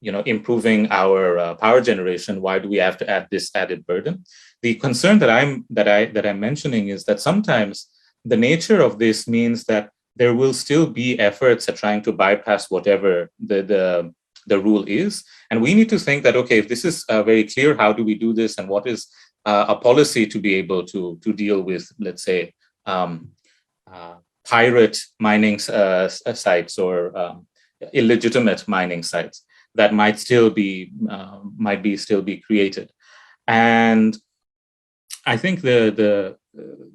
improving our power generation. Why do we have to add this added burden? The concern that I'm mentioning is that sometimes the nature of this means that there will still be efforts at trying to bypass whatever the rule is. And we need to think that, okay, if this is very clear, how do we do this? And what is a policy to be able to deal with, let's say, pirate mining sites or illegitimate mining sites that might still be created. And I think the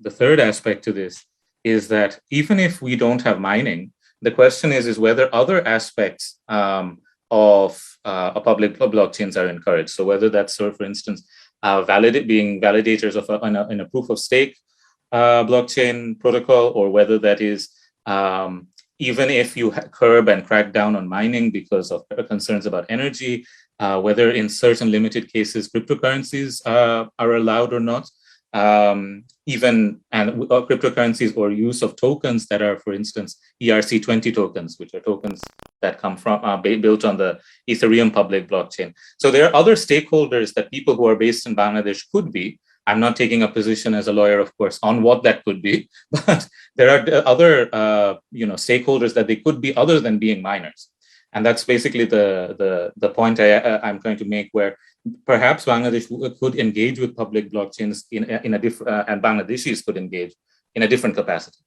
third aspect to this is that even if we don't have mining, the question is whether other aspects of a public blockchains are encouraged. So whether that's, for instance, being validators of in a proof of stake blockchain protocol, or whether that is even if you curb and crack down on mining because of concerns about energy, whether in certain limited cases cryptocurrencies are allowed or not, cryptocurrencies or use of tokens that are, for instance, ERC20 tokens, which are tokens that come from built on the Ethereum public blockchain. So there are other stakeholders that people who are based in Bangladesh could be. I'm not taking a position as a lawyer, of course, on what that could be, but there are other stakeholders that they could be other than being miners. And that's basically the point I'm going to make, where perhaps Bangladesh could engage with public blockchains in a different, and Bangladeshis could engage in a different capacity.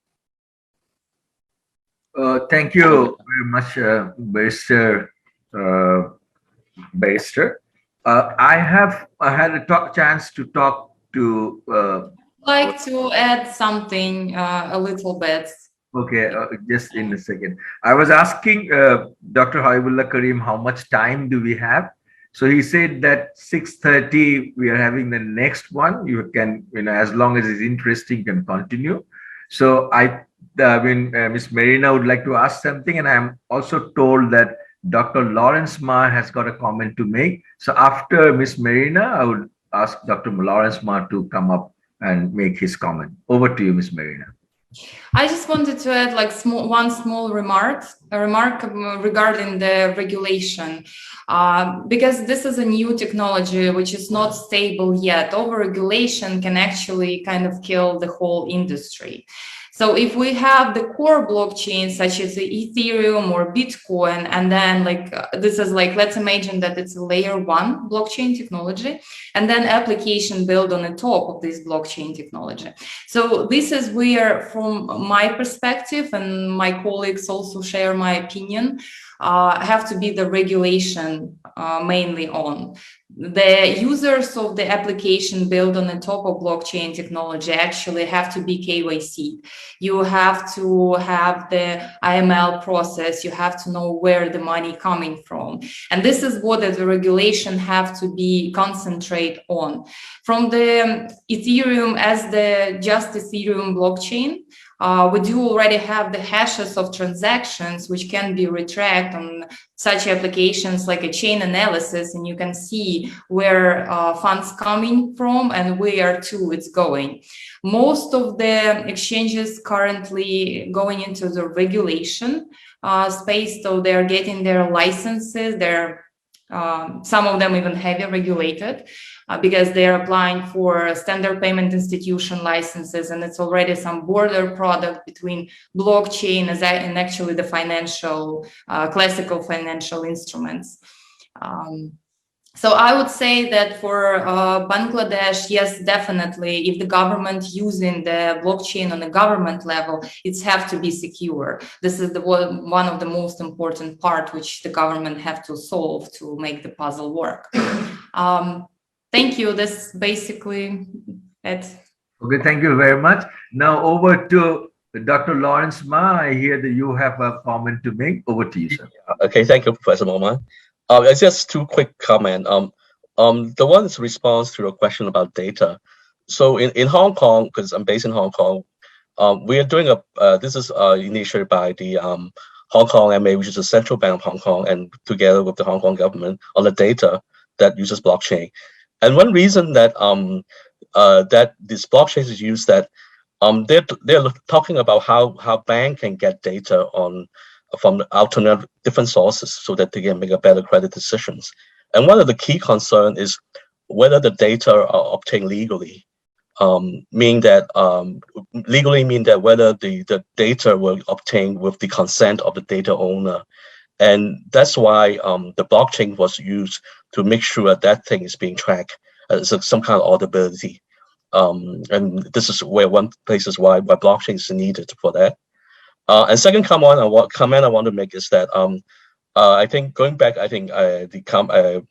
Thank you very much, Barrister. I had a chance to talk to. I'd like to add something a little bit. Okay, just in a second. I was asking Dr. Habibullah Karim how much time do we have. So he said that 6:30 we are having the next one. You can, as long as it's interesting, can continue. So Ms. Marina would like to ask something, and I'm also told that Dr. Lawrence Ma has got a comment to make. So after Ms. Marina, I would ask Dr. Lawrence Ma to come up and make his comment. Over to you, Ms. Marina. I just wanted to add like one small remark regarding the regulation, because this is a new technology which is not stable yet. Overregulation can actually kind of kill the whole industry. So if we have the core blockchain such as the Ethereum or Bitcoin, and then this is like, let's imagine that it's a layer 1 blockchain technology, and then application built on the top of this blockchain technology. So this is where, from my perspective, and my colleagues also share my opinion, have to be the regulation mainly on. The users of the application built on the top of blockchain technology actually have to be KYC. You have to have the AML process. You have to know where the money coming from. And this is what the regulation have to be concentrate on. From the Ethereum as the just Ethereum blockchain, we do already have the hashes of transactions which can be retracked on such applications like a chain analysis, and you can see where funds coming from and where to it's going. Most of the exchanges currently going into the regulation space, so they're getting their licenses. They're some of them even heavy regulated because they're applying for standard payment institution licenses, and it's already some border product between blockchain and actually the financial, classical financial instruments. So I would say that for Bangladesh, yes, definitely, if the government using the blockchain on a government level, it's have to be secure. This is one of the most important part which the government have to solve to make the puzzle work. Thank you. That's basically it. Okay, thank you very much. Now over to Dr. Lawrence Ma. I hear that you have a comment to make. Over to you, sir. Okay, thank you, Professor Moman. Just two quick comments. The one is response to your question about data. So in Hong Kong, because I'm based in Hong Kong, we are doing this is initiated by the Hong Kong MA, which is the Central Bank of Hong Kong, and together with the Hong Kong government on the data that uses blockchain. And one reason that that this blockchain is used, that they're talking about how bank can get data from alternate different sources so that they can make a better credit decisions. And one of the key concerns is whether the data are obtained legally, meaning that whether the data were obtained with the consent of the data owner. And that's why the blockchain was used to make sure that thing is being tracked as some kind of auditability. And this is where one place is why blockchain is needed for that. And second comment I want to make is that I think going back, I think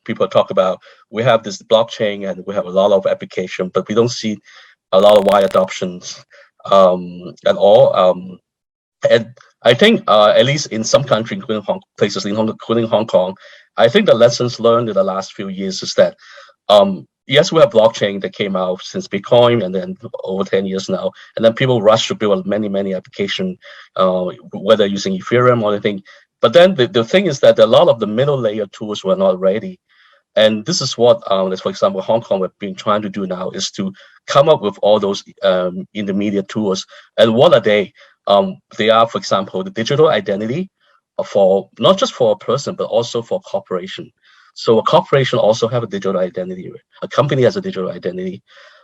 people talk about we have this blockchain and we have a lot of application, but we don't see a lot of wide adoptions at all. And I think at least in some countries, including including Hong Kong, I think the lessons learned in the last few years is that yes, we have blockchain that came out since Bitcoin and then over 10 years now, and then people rush to build many applications, whether using Ethereum or anything. But then the thing is that a lot of the middle layer tools were not ready. And this is what, for example, Hong Kong have been trying to do now, is to come up with all those intermediate tools. And what are they? They are, for example, the digital identity for not just for a person, but also for corporation. So a corporation also have a digital identity. A company has a digital identity.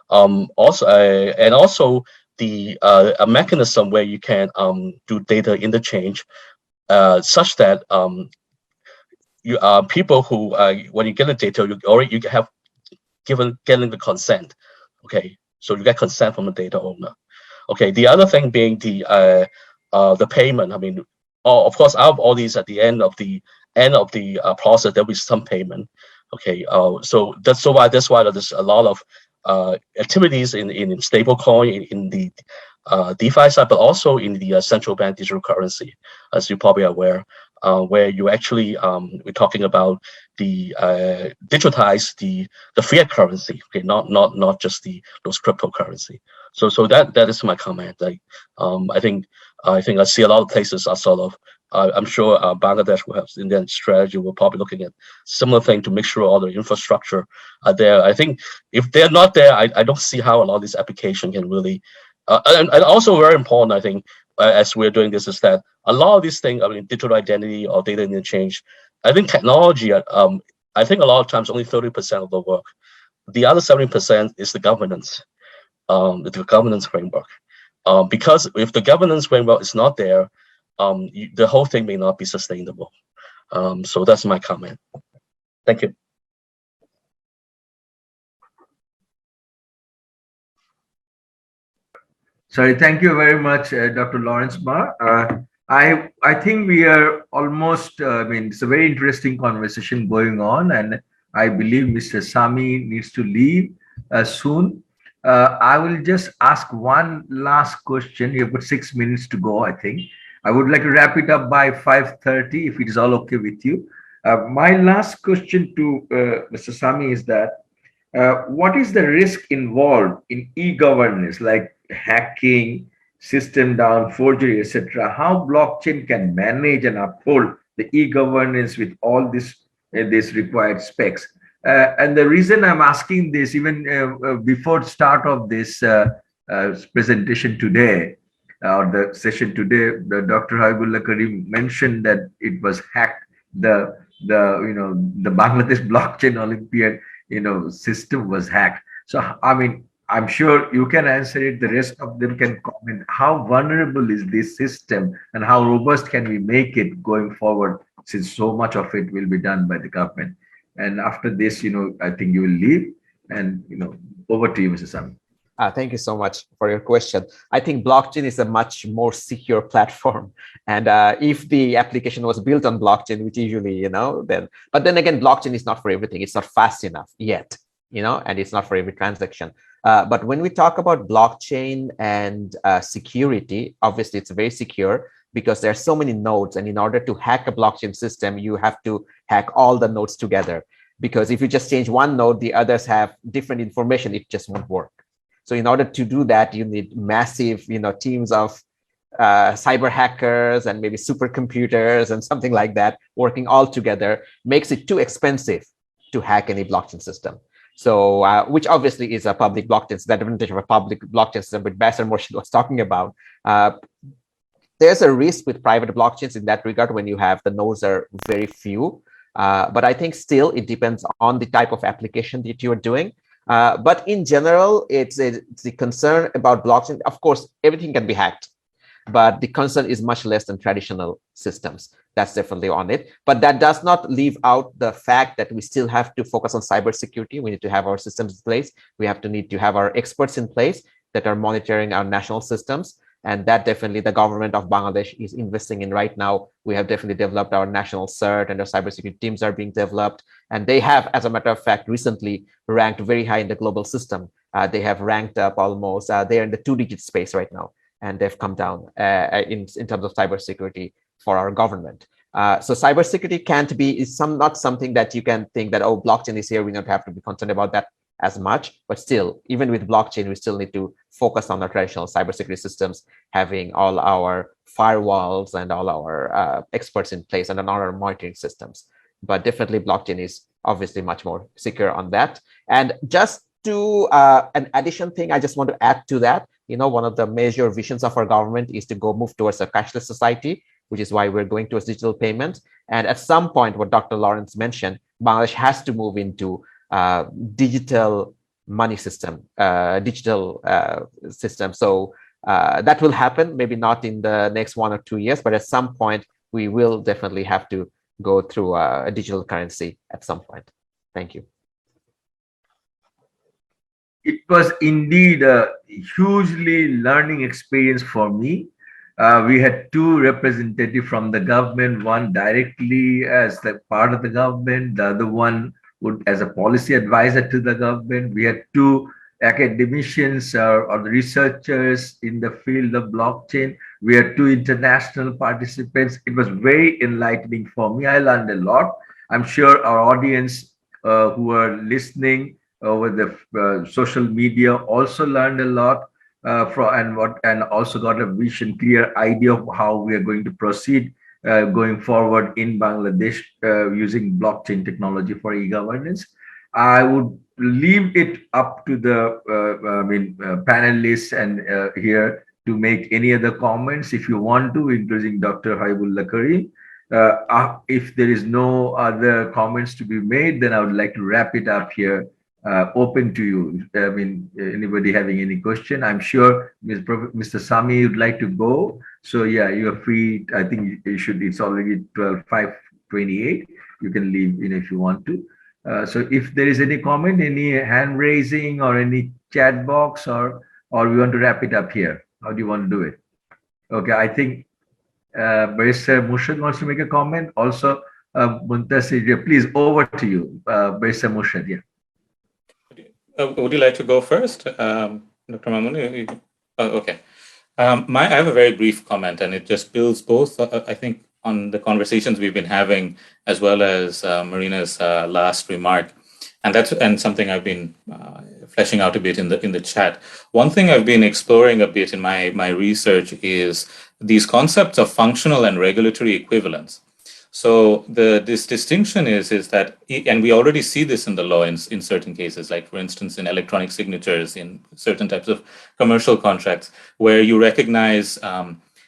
Also the a mechanism where you can do data interchange, such that you people who when you get the data, you have getting the consent. Okay, so you get consent from the data owner. Okay, the other thing being the payment. I mean, of course, out of all these, at the end of the process, there'll be some payment. Okay, so that's why there's a lot of activities in stablecoin in the DeFi side, but also in the central bank digital currency, as you probably are aware, where you actually we're talking about the digitize the fiat currency. Okay, not just those cryptocurrency. So that is my comment. Like I think I see a lot of places are sort of I'm sure Bangladesh will have Indian strategy. We're probably looking at similar thing to make sure all the infrastructure are there. I think if they're not there, I don't see how a lot of this application can really. And also very important, I think, as we're doing this, is that a lot of these things, I mean, digital identity or data interchange, I think technology, I think a lot of times only 30% of the work. The other 70% is the governance, the governance framework. Because if the governance framework is not there, the whole thing may not be sustainable. So that's my comment. Thank you. Sorry, thank you very much, Dr. Lawrence Ma. I think we are almost, I mean, it's a very interesting conversation going on, and I believe Mr. Sami needs to leave soon. I will just ask one last question. You've got 6 minutes to go, I think. I would like to wrap it up by 5:30, if it is all okay with you. My last question to Mr. Sami is that what is the risk involved in e-governance, like hacking, system down, forgery, etc.? How blockchain can manage and uphold the e-governance with all this required specs? And the reason I'm asking this, even before start of this presentation today, or the session today, Dr. Habibullah Karim mentioned that it was hacked. The Bangladesh blockchain Olympiad system was hacked. So I mean, I'm sure you can answer it. The rest of them can comment. How vulnerable is this system, and how robust can we make it going forward, since so much of it will be done by the government? And after this, I think you will leave, and over to you, Mr. Sami. Thank you so much for your question. I think blockchain is a much more secure platform. And if the application was built on blockchain, which usually, but then again, blockchain is not for everything. It's not fast enough yet, and it's not for every transaction. But when we talk about blockchain and security, obviously it's very secure because there are so many nodes. And in order to hack a blockchain system, you have to hack all the nodes together. Because if you just change one node, the others have different information. It just won't work. So in order to do that, you need massive, teams of cyber hackers and maybe supercomputers and something like that working all together. Makes it too expensive to hack any blockchain system. So, which obviously is a public blockchain, the advantage of a public blockchain system, which Ambassador Murshid was talking about. There's a risk with private blockchains in that regard when you have the nodes are very few. But I think still it depends on the type of application that you're doing. But in general, it's the concern about blockchain. Of course, everything can be hacked, but the concern is much less than traditional systems. That's definitely on it. But that does not leave out the fact that we still have to focus on cybersecurity. We need to have our systems in place. We need to have our experts in place that are monitoring our national systems. And that definitely the government of Bangladesh is investing in right now. We have definitely developed our national CERT, and our cybersecurity teams are being developed. And they have, as a matter of fact, recently ranked very high in the global system. They have ranked up almost, they're in the 2-digit space right now. And they've come down in terms of cybersecurity for our government. So cybersecurity not something that you can think that, oh, blockchain is here, we don't have to be concerned about that as much. But still, even with blockchain, we still need to focus on our traditional cybersecurity systems, having all our firewalls and all our experts in place and on our monitoring systems. But definitely blockchain is obviously much more secure on that. And just to an addition thing, I just want to add to that, one of the major visions of our government is to move towards a cashless society, which is why we're going towards digital payments. And at some point, what Dr. Lawrence mentioned, Bangladesh has to move into digital money system, So that will happen, maybe not in the next 1 or 2 years, but at some point, we will definitely have to go through a digital currency at some point. Thank you. It was indeed a hugely learning experience for me. We had 2 representatives from the government, one directly as the part of the government, the other one as a policy advisor to the government. We had 2 academicians or researchers in the field of blockchain. We had 2 international participants. It was very enlightening for me. I learned a lot. I'm sure our audience who are listening over the social media also learned a lot and also got a clear idea of how we are going to proceed going forward in Bangladesh using blockchain technology for e-governance. I would leave it up to the panelists and here to make any other comments if you want to, including Dr. Haibullah Karim. If there is no other comments to be made, then I would like to wrap it up here. Open to you. I mean, anybody having any question? I'm sure Mr. Sami would like to go. So yeah, you are free. I think you should. It's already 12:28. You can leave if you want to. So if there is any comment, any hand raising or any chat box, or we want to wrap it up here. How do you want to do it? Okay, I think Barrister Murshid wants to make a comment. Also, Muntasir, please, over to you, Barrister Murshid. Yeah. Would you like to go first, Dr. Mamun? Okay. I have a very brief comment, and it just builds both, I think, on the conversations we've been having, as well as Marina's last remark, and something I've been fleshing out a bit in the chat. One thing I've been exploring a bit in my research is these concepts of functional and regulatory equivalence. So this distinction is that, and we already see this in the law in certain cases, like for instance in electronic signatures in certain types of commercial contracts, where you recognize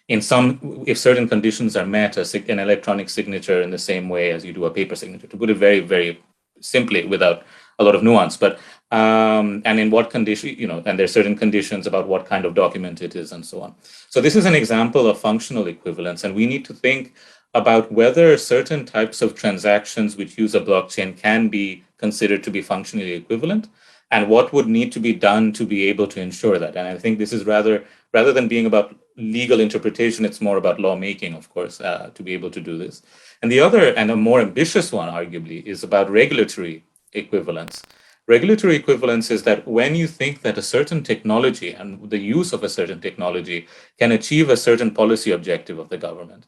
if certain conditions are met, an electronic signature in the same way as you do a paper signature, to put it very, very simply without a lot of nuance. But and in what condition, and there's certain conditions about what kind of document it is and so on. So this is an example of functional equivalence, and we need to think about whether certain types of transactions which use a blockchain can be considered to be functionally equivalent, and what would need to be done to be able to ensure that. And I think this is rather than being about legal interpretation, it's more about lawmaking, of course, to be able to do this. And the other, and a more ambitious one, arguably, is about regulatory equivalence. Regulatory equivalence is that when you think that a certain technology and the use of a certain technology can achieve a certain policy objective of the government.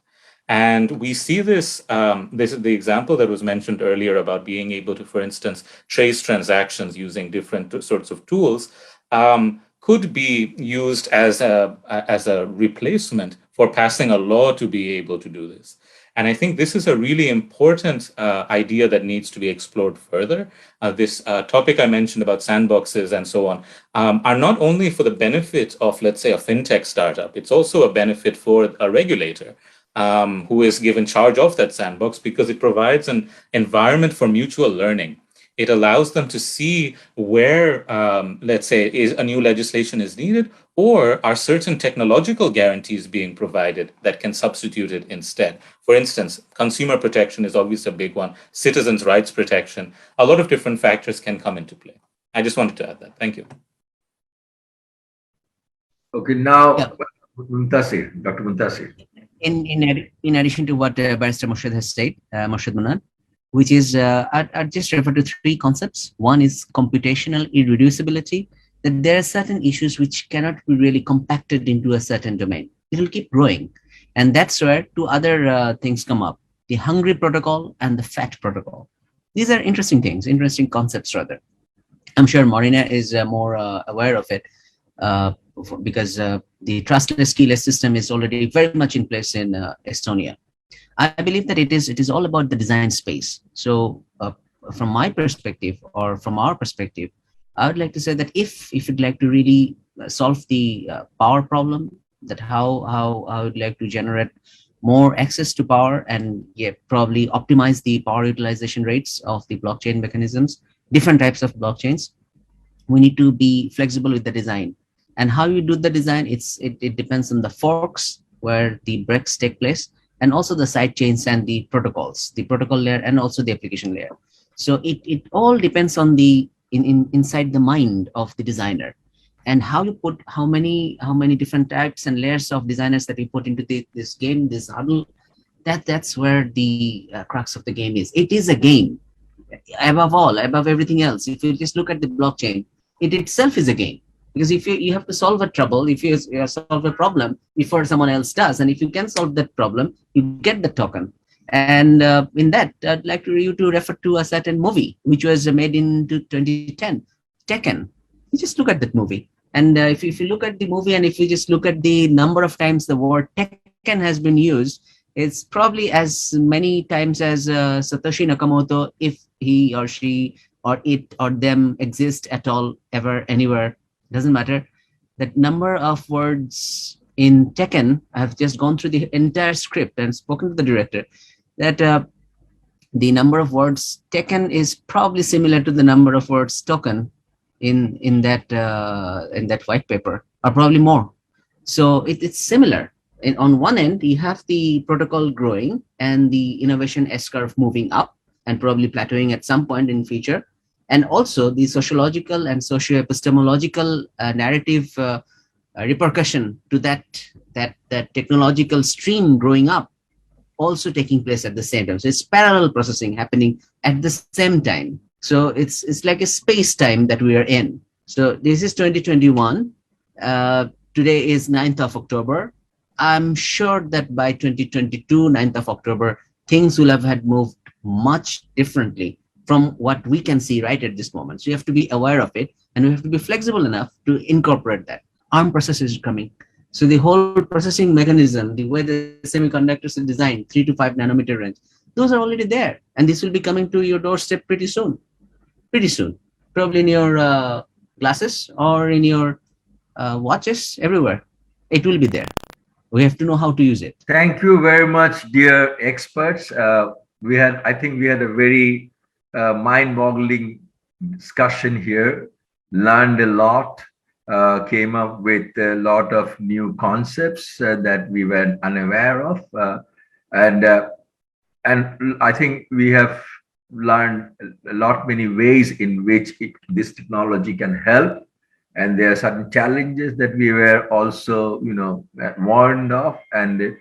And we see this, this is the example that was mentioned earlier about being able to, for instance, trace transactions using different sorts of tools, could be used as a replacement for passing a law to be able to do this. And I think this is a really important idea that needs to be explored further. This topic I mentioned about sandboxes and so on are not only for the benefit of, let's say, a fintech startup, it's also a benefit for a regulator who is given charge of that sandbox, because it provides an environment for mutual learning. It allows them to see where, let's say, a new legislation is needed, or are certain technological guarantees being provided that can substitute it instead. For instance, consumer protection is obviously a big one, citizens' rights protection. A lot of different factors can come into play. I just wanted to add that. Thank you. Okay, now, yeah. Muntasir, Dr. Muntasir. In addition to what Barrister Murshid has said, Murshid Manan, which is, I'd just refer to three concepts. One is computational irreducibility, that there are certain issues which cannot be really compacted into a certain domain. It will keep growing. And that's where two other things come up, the hungry protocol and the fat protocol. These are interesting things, interesting concepts rather. I'm sure Marina is more aware of it because the trustless keyless system is already very much in place in Estonia. I believe that it is all about the design space. So from my perspective, or from our perspective, I would like to say that if you'd like to really solve the power problem, that how I would like to generate more access to power and probably optimize the power utilization rates of the blockchain mechanisms, different types of blockchains, we need to be flexible with the design. And how you do the design, it depends on the forks where the breaks take place, and also the side chains and the protocols, the protocol layer and also the application layer. So it all depends on the inside the mind of the designer, and how you put how many different types and layers of designers that you put into this game, this huddle. That's where the crux of the game is. It is a game, above everything else. If you just look at the blockchain, it itself is a game. Because if you have to solve a trouble, if you solve a problem before someone else does, and if you can solve that problem, you get the token. And in that, I'd like you to refer to a certain movie, which was made in 2010, Tekken. You just look at that movie. And if you look at the movie, and if you just look at the number of times the word Tekken has been used, It's probably as many times as Satoshi Nakamoto, if he or she or it or them exist at all, ever, anywhere, doesn't matter. That number of words in Tekken, I have just gone through the entire script and spoken to the director, that the number of words taken is probably similar to the number of words token in that white paper, or probably more. So it's similar. And on one end, you have the protocol growing and the innovation S-curve moving up and probably plateauing at some point in future. And also the sociological and socio-epistemological narrative repercussion to that technological stream growing up also taking place at the same time. So it's parallel processing happening at the same time. So it's like a space time that we are in. So this is 2021. Today is 9th of October. I'm sure that by 2022, 9th of October, things will have had moved much differently from what we can see right at this moment. So you have to be aware of it, and we have to be flexible enough to incorporate that. ARM processors is coming. So the whole processing mechanism, the way the semiconductors are designed, 3 to 5 nanometer range, those are already there. And this will be coming to your doorstep pretty soon. Probably in your glasses or in your watches, everywhere. It will be there. We have to know how to use it. Thank you very much, dear experts. I think we had a very mind-boggling discussion here, learned a lot, came up with a lot of new concepts that we were unaware of. And I think we have learned many ways in which this technology can help. And there are certain challenges that we were also, warned of. And,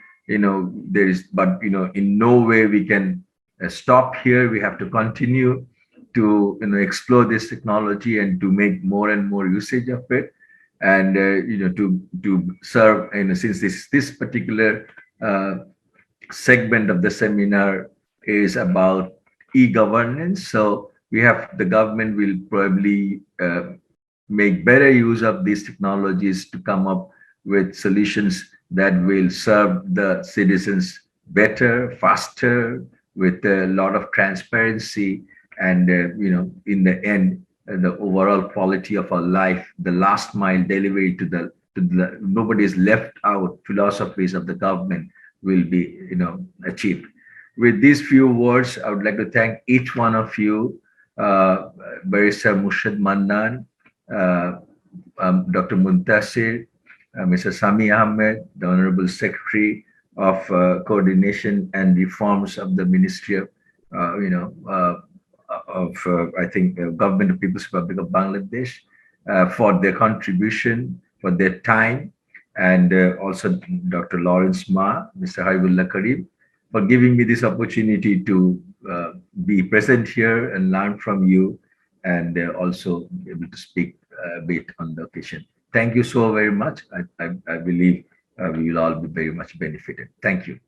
but in no way we can stop here. We have to continue to, explore this technology and to make more and more usage of it. And, to serve, since this particular segment of the seminar is about e-governance. So the government will probably make better use of these technologies to come up with solutions that will serve the citizens better, faster, with a lot of transparency, and in the end, the overall quality of our life, the last mile delivery to the nobody is left out philosophies of the government will be achieved. With these few words, I would like to thank each one of you, Barrister Murshid Mannan, Dr. Muntasir, Mr. Sami Ahmed, the Honorable Secretary of Coordination and Reforms of the Ministry of, I think, Government of People's Republic of Bangladesh, for their contribution, for their time, and also Dr. Lawrence Ma, Mr. Haibullah Karim, for giving me this opportunity to be present here and learn from you, and also be able to speak a bit on the occasion. Thank you so very much. I believe we will all be very much benefited. Thank you.